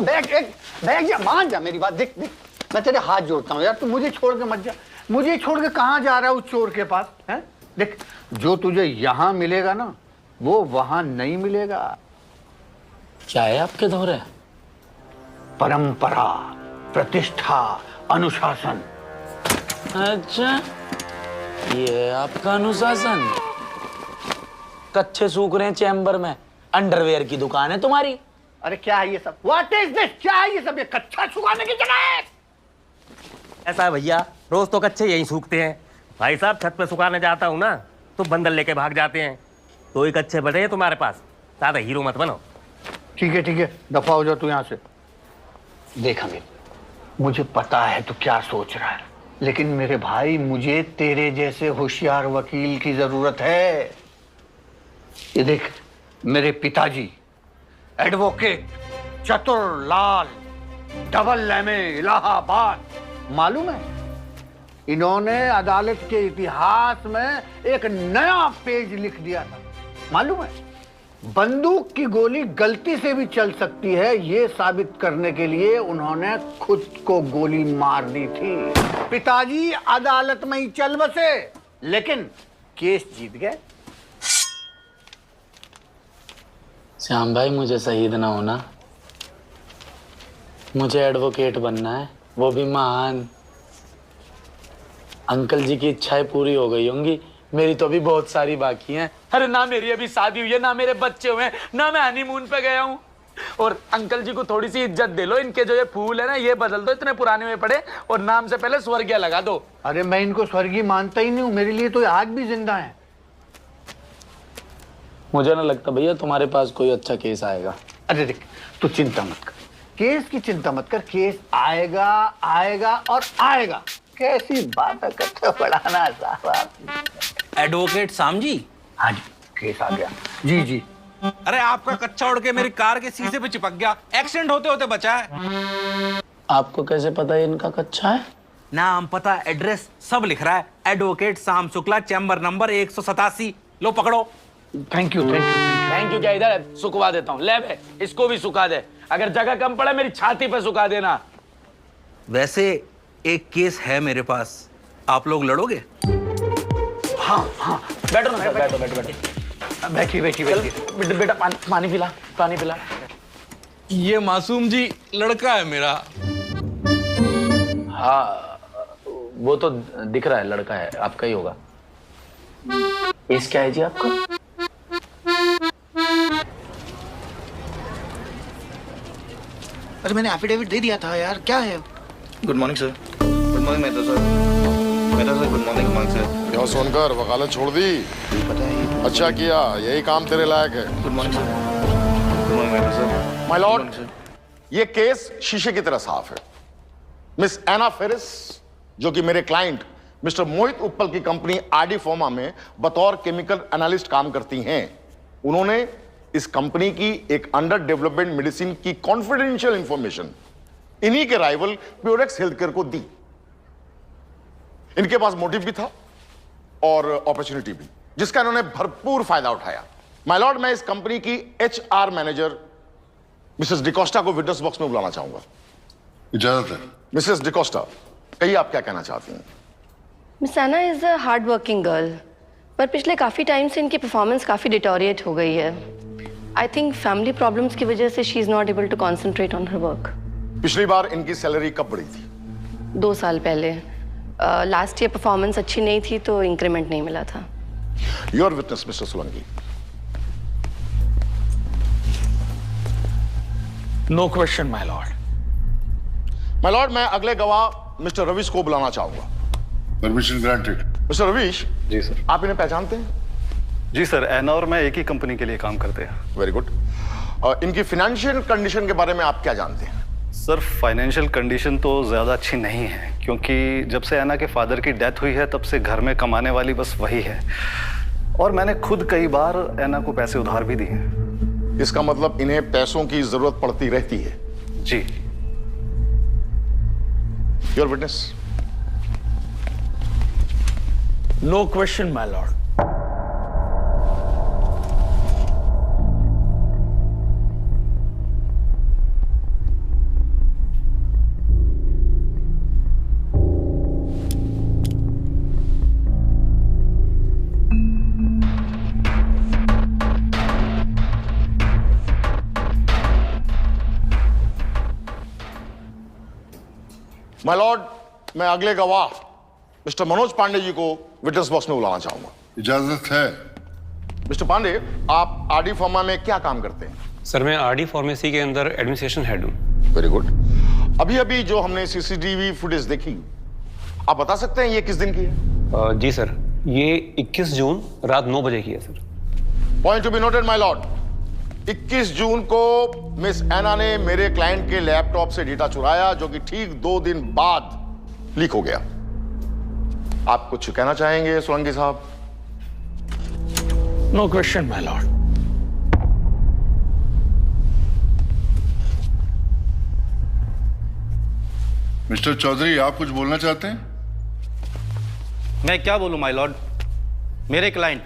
बैठ जा, मान जा मेरी बात। देख देख, मैं तेरे हाथ जोड़ता हूँ यार, तू मुझे छोड़ के मत जा। मुझे छोड़ के कहाँ जा रहा है उस चोर के पास? है देख, जो तुझे यहाँ मिलेगा ना वो वहां नहीं मिलेगा। क्या है आपके दौरे? परंपरा, प्रतिष्ठा, अनुशासन। अच्छा, ये आपका अनुशासन? कच्चे सूख रहे हैं चैम्बर में, अंडरवेयर की दुकान है तुम्हारी। अरे क्या है ये सब? What is this? क्या है ये सब? ये कच्चा सुखाने की जगह है? ऐसा है भैया, रोज तो कच्चे यहीं सूखते हैं। भाई साहब छत पे सुखाने जाता हूँ ना तो बंदर लेके भाग जाते हैं। तो ही कच्चे बचे हैं तुम्हारे पास, ज्यादा हीरो मत बनो। ठीक है, दफा हो जाओ तू यहाँ से। देख अमित, मुझे पता है तू क्या सोच रहा है, लेकिन मेरे भाई मुझे तेरे जैसे होशियार वकील की जरूरत है। ये देख, मेरे पिताजी एडवोकेट चतुर लाल डबल लेमे इलाहाबाद, मालूम है इन्होंने अदालत के इतिहास में एक नया पेज लिख दिया था। मालूम है, बंदूक की गोली गलती से भी चल सकती है, ये साबित करने के लिए उन्होंने खुद को गोली मार दी थी। पिताजी अदालत में ही चल बसे, लेकिन केस जीत गए। श्याम भाई, मुझे शहीद ना होना, मुझे एडवोकेट बनना है, वो भी महान। अंकल जी की इच्छाएं पूरी हो गई होंगी, मेरी तो अभी बहुत सारी बाकी हैं। अरे ना मेरी अभी शादी हुई है, ना मेरे बच्चे हुए हैं, ना मैं हनीमून पे गया हूँ। और अंकल जी को थोड़ी सी इज्जत दे लो, इनके जो ये फूल है ना ये बदल दो, इतने पुराने हुए पड़े, और नाम से पहले स्वर्गीय लगा दो। अरे मैं इनको स्वर्गीय मानता ही नहीं हूँ, मेरे लिए तो आज भी जिंदा है। मुझे ना लगता भैया तुम्हारे पास कोई अच्छा केस आएगा। अरे देख, तू चिंता मत कर, केस की चिंता मत कर, केस आएगा आएगा और आएगा। कैसी बात करते बढ़ाना साहब। एडवोकेट शाम जी? हाँ जी, केस आ गया। जी जी। अरे आपका कच्चा उड़ के मेरी कार के शीशे पे चिपक गया, एक्सीडेंट होते होते बचा है। आपको कैसे पता है इनका कच्चा है? नाम, पता, एड्रेस सब लिख रहा है। एडवोकेट शाम शुक्ला, चैम्बर नंबर 187। लो पकड़ो। Thank you. थैंक यू क्या, इधर है, सुखवा देता हूँ। ले बे, इसको भी सुखा दे, अगर जगह कम पड़े मेरी छाती पे सुखा देना। वैसे एक केस है मेरे पास, आप लोग लड़ोगे? हाँ, बैठो ना, बैठो। बैठी। बेटा पानी पिला। ये मासूम जी लड़का है मेरा। हाँ, वो तो दिख रहा है, लड़का है, आपका ही होगा। केस क्या है जी आपका? अरे मैंने एफिडेविट दे दिया था यार, क्या है? Good morning sir. Good morning Mehta sir. Good morning sir. क्यों सोनकर, वकालत छोड़ दी? पता है। अच्छा किया, यही काम तेरे लायक है। Good morning sir. Good morning Mehta sir. My Lord, ये केस शीशे की तरह साफ है। मिस एना फेरिस, जो कि मेरे क्लाइंट मिस्टर मोहित उप्पल की कंपनी आरडी फार्मा में बतौर केमिकल एनालिस्ट काम करती हैं, उन्होंने इस कंपनी की एक अंडर डेवलपमेंट मेडिसिन की कॉन्फिडेंशियल इंफॉर्मेशन इन्हीं के राइवल प्योरेक्स हेल्थकेयर को दी। इनके पास मोटिव भी था और अपॉर्चुनिटी भी, जिसका इन्होंने भरपूर फायदा उठाया। माय लॉर्ड, मैं इस कंपनी की एचआर मैनेजर मिसेस डिकोस्टा को विटनेस बॉक्स में बुलाना चाहूंगा। इजाजत है। मिसेस डिकोस्टा, कहिए आप क्या कहना चाहती हैं? Miss Anna is a hard working girl, पर पिछले काफ़ी टाइम से इनकी परफॉर्मेंस काफ़ी डिटोरिएट हो गई है। आई थिंक फैमिली प्रॉब्लम्स की वजह से she is not able to concentrate on her work. पिछली बार इनकी सैलरी कब बढ़ी थी? 2 साल पहले। लास्ट ईयर परफॉर्मेंस अच्छी नहीं थी तो इंक्रीमेंट नहीं मिला था। Your witness Mister Solanki. No question my lord. My lord, मैं अगले गवाह मिस्टर रवीश को बुलाना चाहूंगा। Permission granted. मिस्टर रवीश। जी सर। आप इन्हें पहचानते हैं? जी सर, एना और मैं एक ही कंपनी के लिए काम करते हैं। Very good. इनकी फाइनेंशियल कंडीशन के बारे में आप क्या जानते हैं? सर, फाइनेंशियल कंडीशन तो ज़्यादा अच्छी नहीं है, क्योंकि जब से एना के फादर की डेथ हुई है तब से घर में कमाने वाली बस वही है, और मैंने खुद कई बार एना को पैसे उधार भी दिए हैं। इसका मतलब इन्हें पैसों की जरूरत पड़ती रहती है? जी। Your witness. No question my lord. My lord, मैं अगले गवाह मिस्टर मनोज पांडे जी को विटनेस बॉक्स में बुलाना चाहूंगा। इजाजत है। मिस्टर पांडे, आप आरडी फार्मा में क्या काम करते हैं? सर, मैं आरडी फार्मेसी के अंदर एडमिनिस्ट्रेशन हेड हूँ। Very good. अभी अभी जो हमने सीसीटीवी फुटेज देखी, आप बता सकते हैं ये किस दिन की है? जी सर, ये 21 जून रात 9 बजे की है sir. Point to be noted my Lord, 21 जून को मिस एना ने मेरे क्लाइंट के लैपटॉप से डेटा चुराया, जो कि ठीक 2 दिन बाद लीक हो गया। आप कुछ कहना चाहेंगे सोलंकी साहब? No question my lord. Mister Chaudhary, आप कुछ बोलना चाहते हैं? मैं क्या बोलूं माय लॉर्ड, मेरे क्लाइंट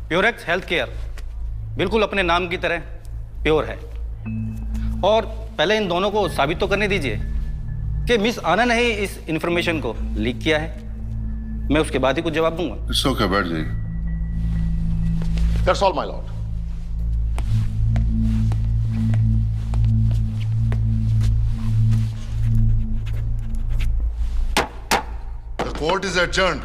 प्योरेक्स हेल्थ केयर बिल्कुल अपने नाम की तरह प्योर है। और पहले इन दोनों को साबित तो करने दीजिए कि मिस आना ने ही इस इंफॉर्मेशन को लीक किया है। मैं उसके बाद ही कुछ जवाब दूंगा। इट्स ओके, बैठ जाइए। That's all my lord. The court is adjourned.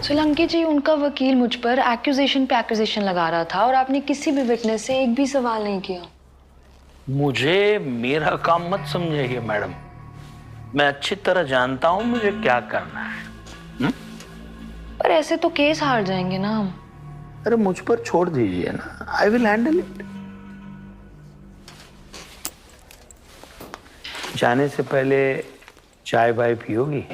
Solanki ji, उनका वकील मुझ पर एक्यूजेशन पे एक्यूजेशन लगा रहा था और आपने किसी भी विटनेस से एक भी सवाल नहीं किया। मुझे मेरा काम मत समझिए मैडम, मैं अच्छी तरह जानता हूं मुझे क्या करना है। पर ऐसे तो केस हार जाएंगे ना हम। अरे मुझ पर छोड़ दीजिए ना, आई विल हैंडल इट। जाने से पहले चाय वाय पियोगी?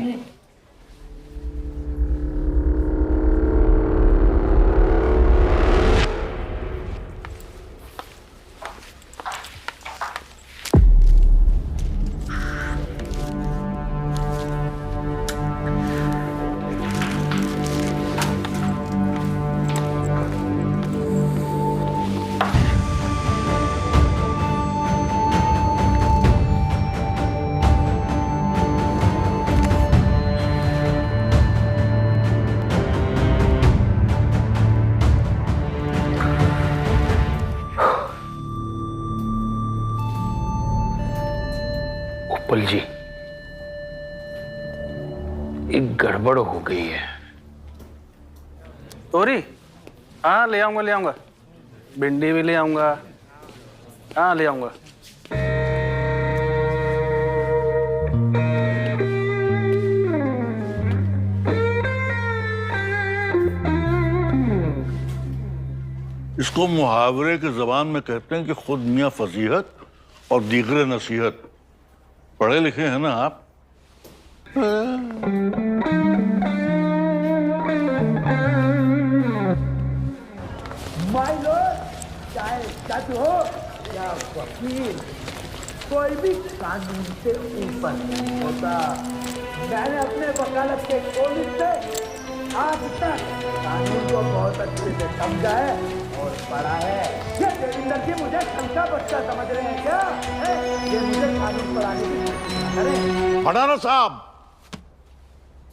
उपल जी, एक गड़बड़ हो गई है। तोरी? हाँ ले आऊंगा। भिंडी भी ले आऊंगा। हाँ ले आऊंगा। इसको मुहावरे की जबान में कहते हैं कि खुद मियाँ फजीहत और दीगरे नसीहत। पढ़े लिखे हैं ना आप? माय लॉर्ड, चाहे जज हो या वकील, कोई भी कानून से ऊपर नहीं होता। मैंने अपने वकालत के कॉलेज से आज तक कानून को बहुत अच्छे से समझा है और पढ़ा है। ये देविंदर जी मुझे शंका बच्चा समझ रहे हैं क्या? ये मुझे कानून पढ़ाने की कोशिश करें। भडाना साहब,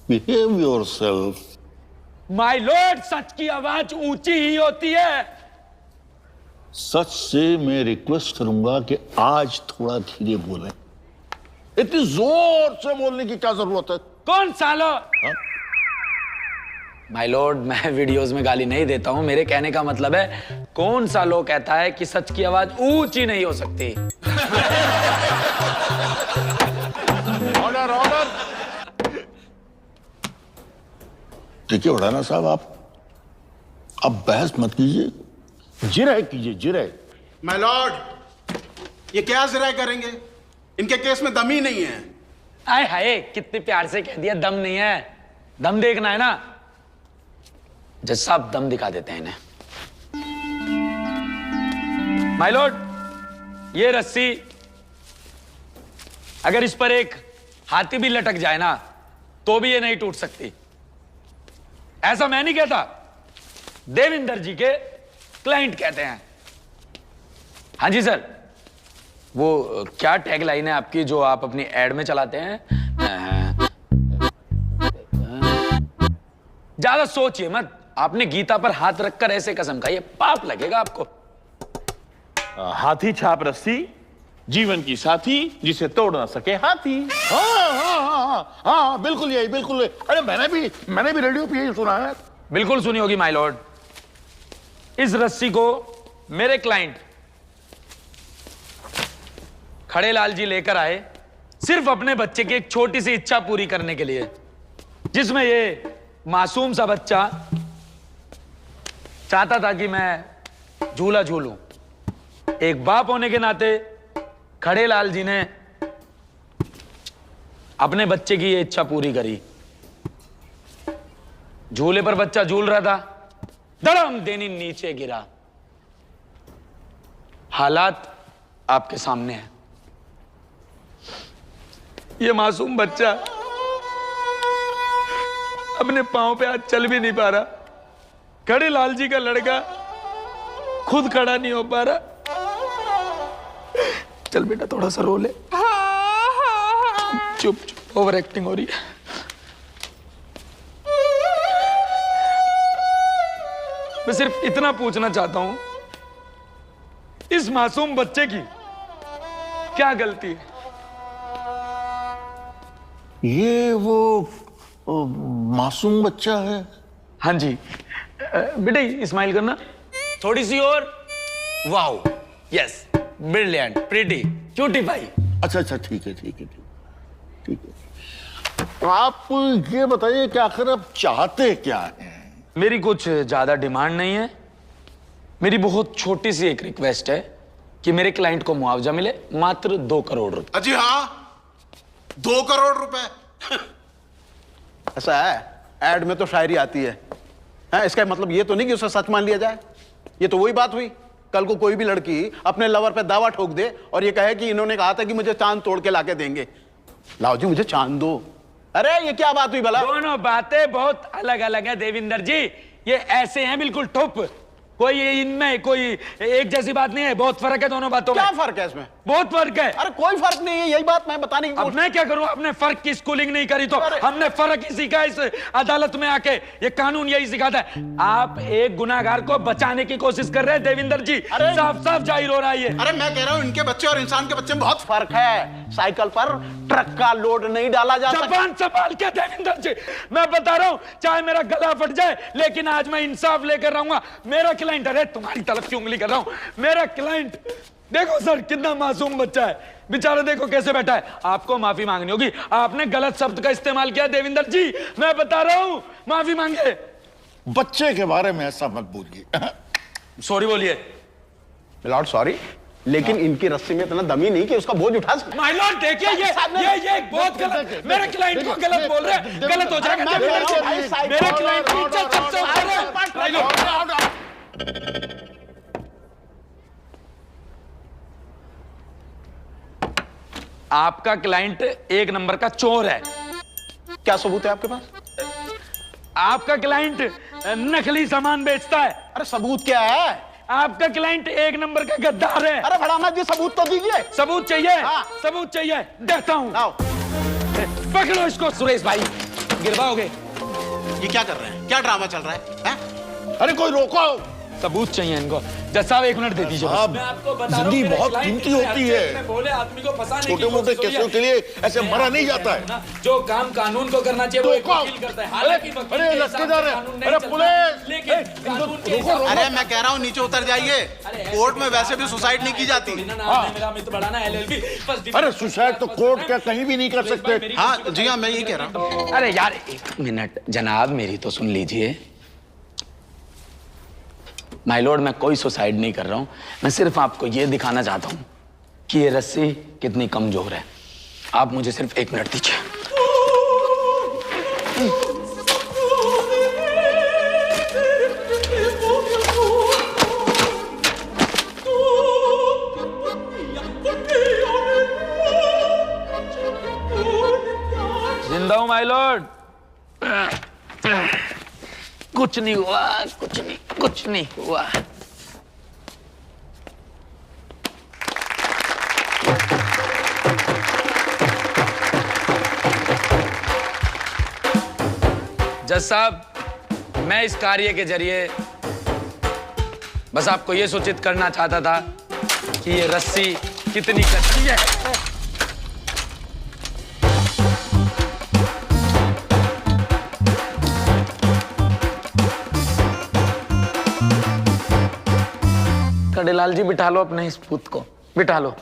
बिहेव योरसेल्फ। माय लॉर्ड, सच की आवाज ऊंची ही होती है। सच से मैं रिक्वेस्ट करूंगा कि आज थोड़ा धीरे बोलें। इतनी जोर से बोलने की क्या जरूरत है? कौन सालो? माय लॉर्ड, मैं वीडियोस में गाली नहीं देता हूं। मेरे कहने का मतलब है, कौन सा लोग कहता है कि सच की आवाज ऊंची नहीं हो सकती? Order, order. ठीक है भडाना साहब, आप बहस मत कीजिए, जिरह कीजिए, जिरह। माय लॉर्ड, ये क्या जिरह करेंगे? इनके केस में दम ही नहीं है। आए हाय, कितने प्यार से कह दिया दम नहीं है। दम देखना है ना? जज साहब, दम दिखा देते हैं इन्हें। माय लॉर्ड, ये रस्सी अगर इस पर एक हाथी भी लटक जाए ना, तो भी ये नहीं टूट सकती। ऐसा मैं नहीं कहता, देविंदर जी के क्लाइंट कहते हैं। हाँ जी सर, वो क्या टैग लाइन है आपकी जो आप अपनी एड में चलाते हैं? ज्यादा सोचिए मत। आपने गीता पर हाथ रखकर ऐसे कसम खाई है, पाप लगेगा आपको। हाथी छाप रस्सी जीवन की साथी जिसे तोड़ ना सके हाथी। हाँ, बिल्कुल यही, बिल्कुल यही। अरे मैंने भी रेडियो पे यही सुना है। बिल्कुल सुनी होगी माय लॉर्ड। इस रस्सी को मेरे क्लाइंट खड़े लाल जी लेकर आए सिर्फ अपने बच्चे की एक छोटी सी इच्छा पूरी करने के लिए, जिसमें ये मासूम सा बच्चा चाहता था कि मैं झूला झूलूं। एक बाप होने के नाते खड़े लाल जी ने अपने बच्चे की ये इच्छा पूरी करी। झूले पर बच्चा झूल रहा था, धड़म देनी नीचे गिरा। हालात आपके सामने है। ये मासूम बच्चा अपने पांव पे आज चल भी नहीं पा रहा। खड़े लाल जी का लड़का खुद खड़ा नहीं हो पा रहा। चल बेटा थोड़ा सा रो ले। चुप चुप, ओवर एक्टिंग हो रही है। मैं सिर्फ इतना पूछना चाहता हूं, इस मासूम बच्चे की क्या गलती है? ये वो मासूम बच्चा है? हाँ जी। बेटे स्माइल करना थोड़ी सी और। Wow, yes, brilliant, pretty, cutify. अच्छा, ठीक है। तो आप ये बताइए कि आखिर आप चाहते क्या हैं? मेरी कुछ ज्यादा डिमांड नहीं है। मेरी बहुत छोटी सी एक रिक्वेस्ट है कि मेरे क्लाइंट को मुआवजा मिले, मात्र 2 करोड़ रुपए। अजी हाँ, 2 करोड़ रुपए। ऐसा है, एड में तो शायरी आती है। इसका मतलब ये तो नहीं कि उसे सच मान लिया जाए। ये तो वही बात हुई, कल को कोई भी लड़की अपने लवर पे दावा ठोक दे और ये कहे कि इन्होंने कहा था कि मुझे चांद तोड़ के लाके देंगे। लाओ जी मुझे चांद दो। अरे ये क्या बात हुई भला? दोनों बातें बहुत अलग अलग है देविंदर जी। ये ऐसे हैं बिल्कुल ठुप। कोई इनमें कोई एक जैसी बात नहीं है, बहुत फर्क है दोनों बातों में। क्या फर्क है इसमें? बहुत फर्क है। अरे कोई फर्क नहीं है, यही बात मैं बताने की अब मैं क्या करूं? आपने फर्क की स्कूलिंग नहीं करी तो हमने फर्क ही सीखा इस अदालत में आके। ये कानून यही सिखाता है। आप एक गुनाहगार को बचाने की कोशिश कर रहे हैं देविंदर जी, साफ साफ जाहिर हो रहा है ये। अरे मैं कह रहा हूं इनके बच्चे और इंसान के बच्चे में बहुत फर्क है। साइकिल पर ट्रक का लोड नहीं डाला जा सकता। जबान संभाल के देविंदर जी, मैं बता रहा हूं, चाहे मेरा गला फट जाए लेकिन आज मैं इंसाफ लेकर रहूंगा। मेरा क्लाइंट, अरे तुम्हारी तरफ की उंगली कर रहा हूं, मेरा क्लाइंट देखो सर कितना मासूम बच्चा है बेचारा, देखो कैसे बैठा है। आपको माफी मांगनी होगी, आपने गलत शब्द का इस्तेमाल किया देविंदर जी, मैं बता रहा हूं, माफी मांगे। बच्चे के बारे में ऐसा मत बोलिए। सॉरी बोलिए। लॉर्ड सॉरी, लेकिन इनकी रस्सी में इतना दम ही नहीं कि उसका बोझ उठा सके। माय लॉर्ड देखिए ये बहुत गलत, मेरे क्लाइंट को गलत बोल रहे हैं, गलत हो जाएगा। मेरे क्लाइंट की इज्जत सबसे ऊपर है। आपका क्लाइंट एक नंबर का चोर है। क्या सबूत है आपके पास? आपका क्लाइंट नकली सामान बेचता है। अरे सबूत क्या है? आपका क्लाइंट एक नंबर का गद्दार है। अरे भड़ाना जी सबूत तो दीजिए। सबूत चाहिए? हाँ। सबूत चाहिए, देता हूं। पकड़ो इसको सुरेश भाई, गिरवाओगे। ये क्या कर रहे हैं? क्या ड्रामा चल रहा है? अरे कोई रोको। सबूत चाहिए इनको। जज साहब 1 मिनट दे दीजिए। जिंदगी बहुत कीमती होती है। बोले आदमी को फंसाने छोटे मोटे केसों के लिए ऐसे मरा नहीं जाता है। जो काम कानून को करना चाहिए वो एक वकील करता है। हालांकि अरे लश्करदार है, अरे पुलिस। अरे मैं कह रहा हूँ नीचे उतर जाइए। कोर्ट में वैसे भी सुसाइड नहीं की जाती। मेरा मित्र बढ़ाना LLB। अरे सुसाइड तो कोर्ट क्या कहीं भी नहीं कर सकते। हाँ जी हाँ, मैं ये कह रहा हूँ। अरे यार 1 मिनट जनाब, मेरी तो सुन लीजिए। माय लॉर्ड, मैं कोई सुसाइड नहीं कर रहा हूं। मैं सिर्फ आपको यह दिखाना चाहता हूं कि ये रस्सी कितनी कमजोर है। आप मुझे सिर्फ 1 मिनट दीजिए। जिंदा हूं माय लॉर्ड। कुछ नहीं हुआ, कुछ नहीं हुआ। जज साहब, मैं इस कार्य के जरिए बस आपको यह सूचित करना चाहता था कि ये रस्सी कितनी कच्ची है। कड़ेलाल जी बिठा लो अपने इस पूत को, बिठा लो।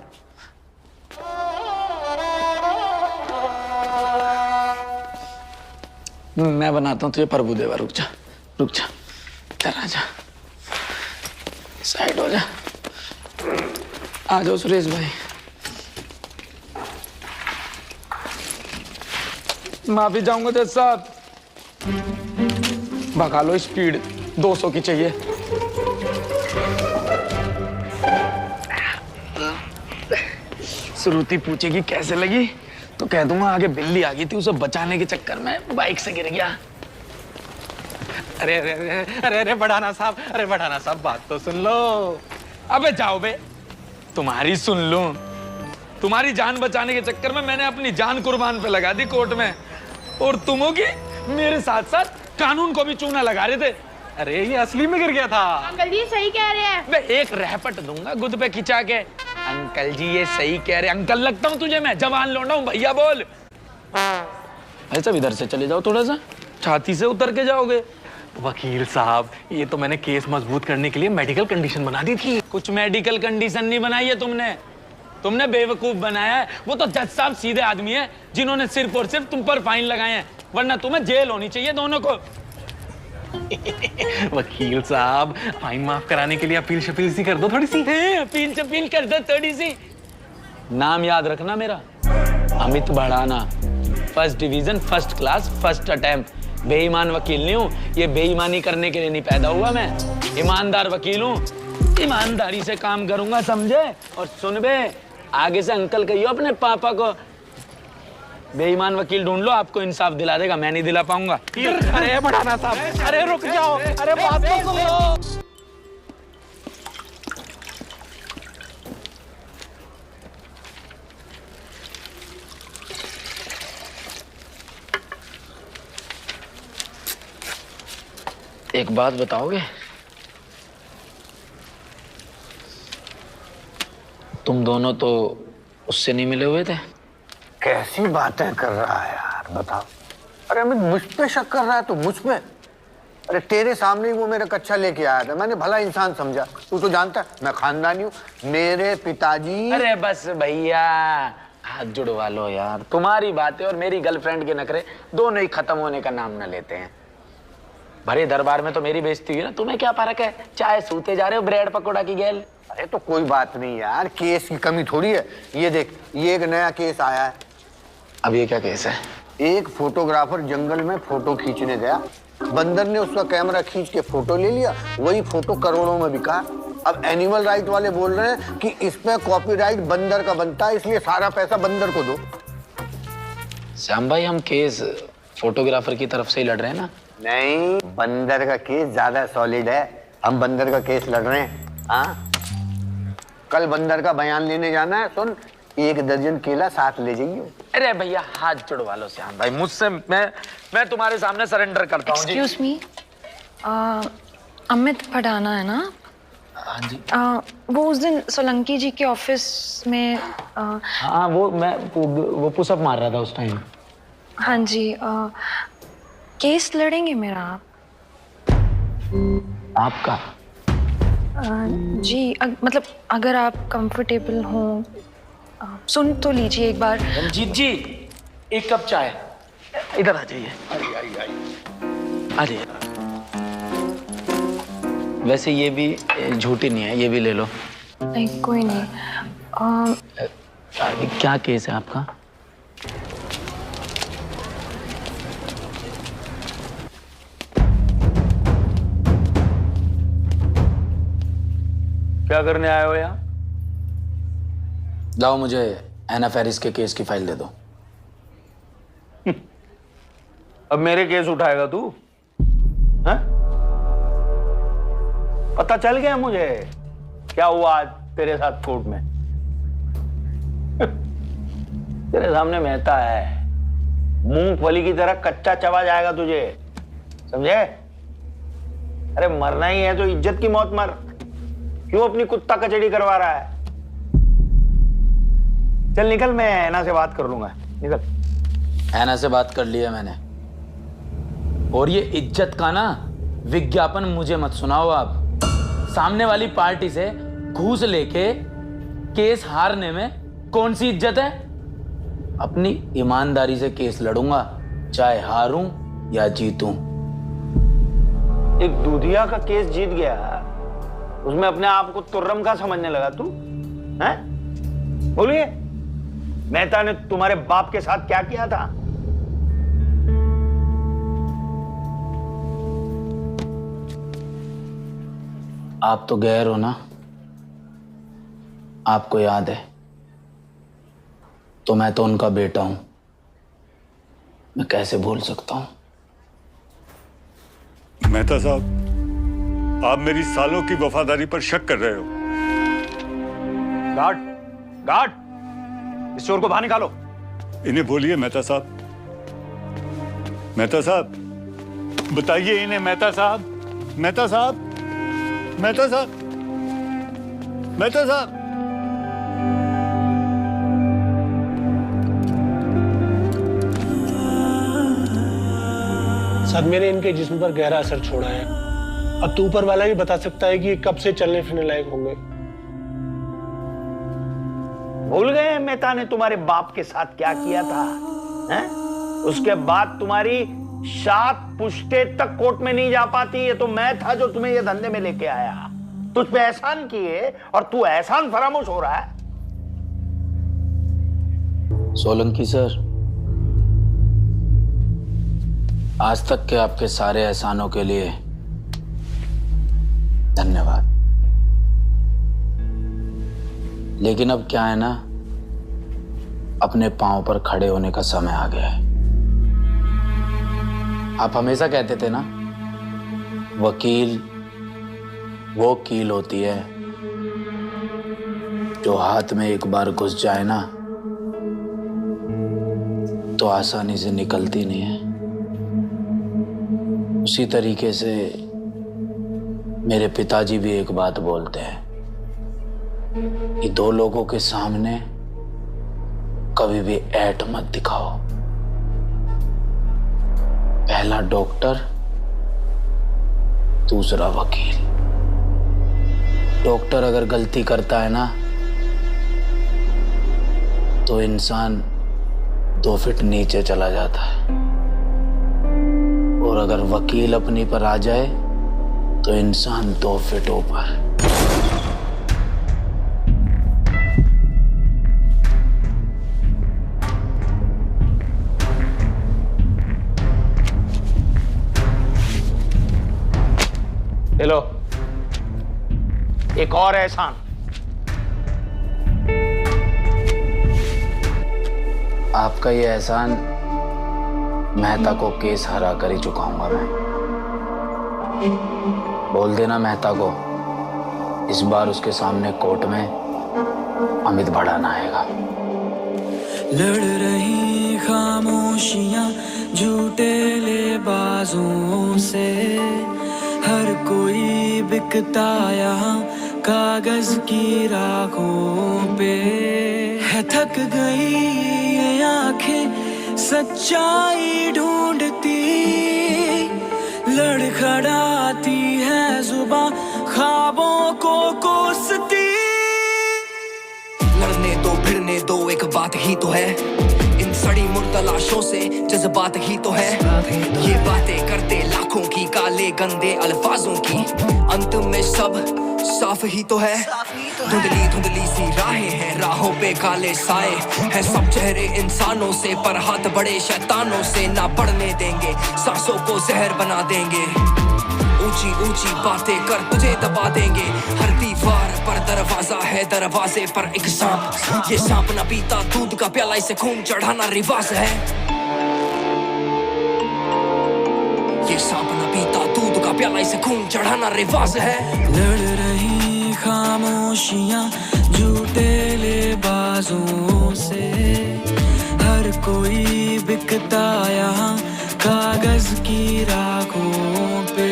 मैं बनाता हूँ तुझे प्रभुदेवा। रुक जा, रुक जा, इधर आ जा, साइड हो जा। आ जाओ सुरेश भाई। माफी चाहूंगा जज साहब। भगा लो, स्पीड 200 की चाहिए। श्रुति पूछेगी कैसे लगी तो कह दूंगा आगे बिल्ली आ गई थी, उसे बचाने के चक्कर में बाइक से गिर गया। अरे अरे अरे अरे अरे बढ़ाना साहब, अरे बढ़ाना साहब बात तो सुन लो। अबे जाओ बे, तुम्हारी सुन लूं। तुम्हारी जान बचाने के चक्कर में मैंने अपनी जान कुर्बान पे लगा दी कोर्ट में, और तुम हो कि मेरे साथ साथ कानून को भी चूना लगा रहे थे। अरे ये असली में गिर गया था। अंकल जी सही कह रहे हैं। मैं एक रहपट दूंगा गुद पे खिंचा के। अंकल जी ये सही कह रहे। अंकल लगता हूँ तुझे मैं? जवान लौंडा हूँ भैया बोल। ऐसा इधर से चले जाओ, थोड़ा सा छाती से उतर के जाओगे। वकील साहब ये तो मैंने केस मजबूत करने के लिए मेडिकल कंडीशन बना दी थी। कुछ मेडिकल कंडीशन नहीं बनाई है तुमने बेवकूफ बनाया है। वो तो जज साहब सीधे आदमी है जिन्होंने सिर्फ और सिर्फ तुम पर फाइन लगाए हैं, वरना तुम्हें जेल होनी चाहिए दोनों को। वकील साहब फाइन माफ कराने के लिए अपील शपील सी कर दो थोड़ी सी। अपील शपील कर दो थोड़ी सी। नाम याद रखना मेरा, Amit Bhadana, first division, first class, first attempt. बेईमान वकील नहीं हूँ, ये बेईमानी करने के लिए नहीं पैदा हुआ मैं। ईमानदार वकील हूँ, ईमानदारी से काम करूंगा, समझे? और सुन बे, आगे से अंकल कहियो अपने पापा को। बेईमान वकील ढूंढ लो, आपको इंसाफ दिला देगा, मैं नहीं दिला पाऊंगा। अरे बढ़ाना साहब, अरे रुक जाओ, अरे बात तो सुन लो। एक बात बताओगे? तुम दोनों तो उससे नहीं मिले हुए थे? कैसी बातें कर रहा है यार, बताओ। अरे अमित मुझ पे शक कर रहा है तो मुझ पे? अरे तेरे सामने ही वो मेरा कच्चा लेके आया था, मैंने भला इंसान समझा। तू तो जानता है मैं खानदानी हूँ, मेरे पिताजी। अरे बस भैया हाथ जुड़वा लो यार। तुम्हारी बातें और मेरी गर्लफ्रेंड के नखरे दोनों ही खत्म होने का नाम न लेते हैं। भरे दरबार में तो मेरी बेइज्जती हुई ना, तुम्हें क्या फर्क है? चाहे सूते जा रहे हो ब्रेड पकौड़ा की गैल। अरे तो कोई बात नहीं यार, केस की कमी थोड़ी है। ये देख, ये एक नया केस आया है। अब ये क्या केस है? एक फोटोग्राफर जंगल में फोटो खींचने गया, बंदर ने उसका कैमरा खींच के फोटो ले लिया, वही फोटो करोड़ों में बिका। अब एनिमल राइट वाले बोल रहे हैं कि इसमें कॉपीराइट बंदर का बनता है, इसलिए सारा पैसा बंदर को दो। श्याम भाई हम केस फोटोग्राफर की तरफ से ही लड़ रहे हैं ना? नहीं, बंदर का केस ज्यादा सॉलिड है, हम बंदर का केस लड़ रहे हैं। हाँ, कल बंदर का बयान लेने जाना है। सुन, 1 दर्जन केला साथ ले जाइए। अरे भैया हाथ जुड़वा लो श्याम भाई मुझसे, मैं तुम्हारे सामने सरेंडर करता हूँ। एक्सक्यूज मी, अमित भड़ाना है ना? हाँ जी। वो उस दिन सोलंकी जी के ऑफिस में हाँ वो पुशअप मार रहा था उस टाइम। हाँ जी, केस लड़ेंगे मेरा आप? आपका? जी मतलब अगर आप कंफर्टेबल हो, सुन तो लीजिए एक बार। रंजीत जी, 1 कप चाय। इधर आ जाइए। आ जाइए। वैसे ये भी झूठी नहीं है, ये भी ले लो। नहीं कोई नहीं। क्या केस है आपका? क्या करने आए हो यहाँ? लाओ मुझे एना फेरिस के केस की फाइल दे दो। अब मेरे केस उठाएगा तू? हैं? पता चल गया मुझे क्या हुआ आज तेरे साथ कोर्ट में। तेरे सामने मेहता है, मूंगफली की तरह कच्चा चबा जाएगा तुझे, समझे? अरे मरना ही है तो इज्जत की मौत मर। क्यों अपनी कुत्ता कचड़ी करवा रहा है? चल निकल, मैं ऐना से बात कर लूंगा, निकल। ऐना से बात कर लिया मैंने। और ये इज्जत का ना विज्ञापन मुझे मत सुनाओ आप। सामने वाली पार्टी से घूस लेके केस हारने में कौन सी इज्जत है? अपनी ईमानदारी से केस लड़ूंगा, चाहे हारूं या जीतूं। एक दूधिया का केस जीत गया, उसमें अपने आप को तुर्रम का समझने लगा तू, हैं? बोलिए, मेहता ने तुम्हारे बाप के साथ क्या किया था? आप तो गैर हो ना, आपको याद है? तो मैं तो उनका बेटा हूं, मैं कैसे भूल सकता हूं? मेहता साहब, आप मेरी सालों की वफादारी पर शक कर रहे हो। गार्ड, गार्ड, इस चोर को बाहर निकालो। इन्हें बोलिए मेहता साहब। मेहता साहब, बताइए इन्हें। मेहता साहब, मेहता साहब, मेहता साहब, मेहता साहब। सदमे ने इनके जिस्म पर गहरा असर छोड़ा है। अब तो ऊपर वाला भी बता सकता है कि ये कब से चलने फिरने लायक होंगे। भूल गए मेहता ने तुम्हारे बाप के साथ क्या किया था, हैं? उसके बाद तुम्हारी 7 पुश्तें तक कोर्ट में नहीं जा पाती। ये तो मैं था जो तुम्हें ये धंधे में लेके आया, तुझ पे एहसान किए और तू एहसान फरामोश हो रहा है। सोलंकी सर, आज तक के आपके सारे एहसानों के लिए धन्यवाद। लेकिन अब क्या है ना, अपने पांव पर खड़े होने का समय आ गया है। आप हमेशा कहते थे ना, वकील वो कील होती है जो हाथ में एक बार घुस जाए ना तो आसानी से निकलती नहीं है। उसी तरीके से मेरे पिताजी भी एक बात बोलते हैं कि 2 लोगों के सामने कभी भी ऐठ मत दिखाओ। पहला डॉक्टर, दूसरा वकील। डॉक्टर अगर गलती करता है ना तो इंसान 2 फीट नीचे चला जाता है, और अगर वकील अपनी पर आ जाए तो इंसान 2 फीट ऊपर। ले लो एक और एहसान। आपका ये एहसान मेहता को केस हरा कर ही चुकाऊंगा मैं। बोल देना मेहता को, इस बार उसके सामने कोर्ट में अमित भड़ाना आएगा। लड़ रही खामोशियां झूठे लेबाजों से, हर कोई बिकता यहाँ कागज की राखों पे है। थक गई ये आंखें सच्चाई ढूंढती, लड़खड़ाती है जुबां ख्वाबों को कोसती। लड़ने दो फिरने दो, एक बात ही तो है, इन सड़ी मुर्दा लाशों से जज्बात ही तो है। ये बातें करते लाखों की काले गंदे अल्फाजों की, अंत में सब साफ ही तो है। धुंधली धुंधली सी राहें हैं, राहों पे काले साए हैं। सब चेहरे इंसानों से पर हाथ बड़े शैतानों से। ना बढ़ने देंगे, सांसों को जहर बना देंगे। ऊंची ऊंची बातें कर तुझे दबा देंगे। हर दीवार पर दरवाजा है, दरवाजे पर एक सांप। ये सांप ना पीता दूध का प्याला, इसे खून चढ़ाना रिवाज है। ये सांप ना पीता दूध का प्याला, इसे खून चढ़ाना रिवाज है। लड़ रही खामोशियां झूठे लेबाजों से, हर कोई बिकता यहाँ कागज की राखों पे।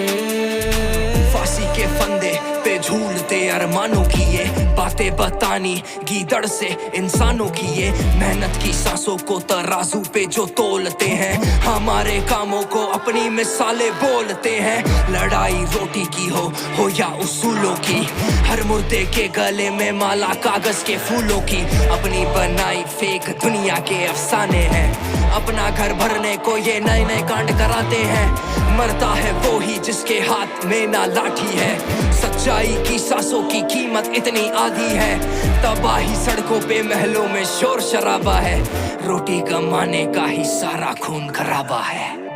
फांसी के फंदे पे झूलते अरमानों की ये बातें बतानी गीदड़ से इंसानों की ये मेहनत की सांसों को तराजू पे जो तोलते हैं, हमारे कामों को अपनी मिसालें बोलते हैं। लड़ाई रोटी की हो या उसूलों की, हर मुर्दे के गले में माला कागज के फूलों की। अपनी बनाई फेक दुनिया के अफसाने हैं, अपना घर भरने को ये नए नए कांड कराते हैं। मरता है वो ही जिसके हाथ में ना लाठी है, सच्चाई की सांसों की कीमत इतनी आधी है। तबाही सड़कों पे महलों में शोर शराबा है, रोटी कमाने का ही सारा खून खराबा है।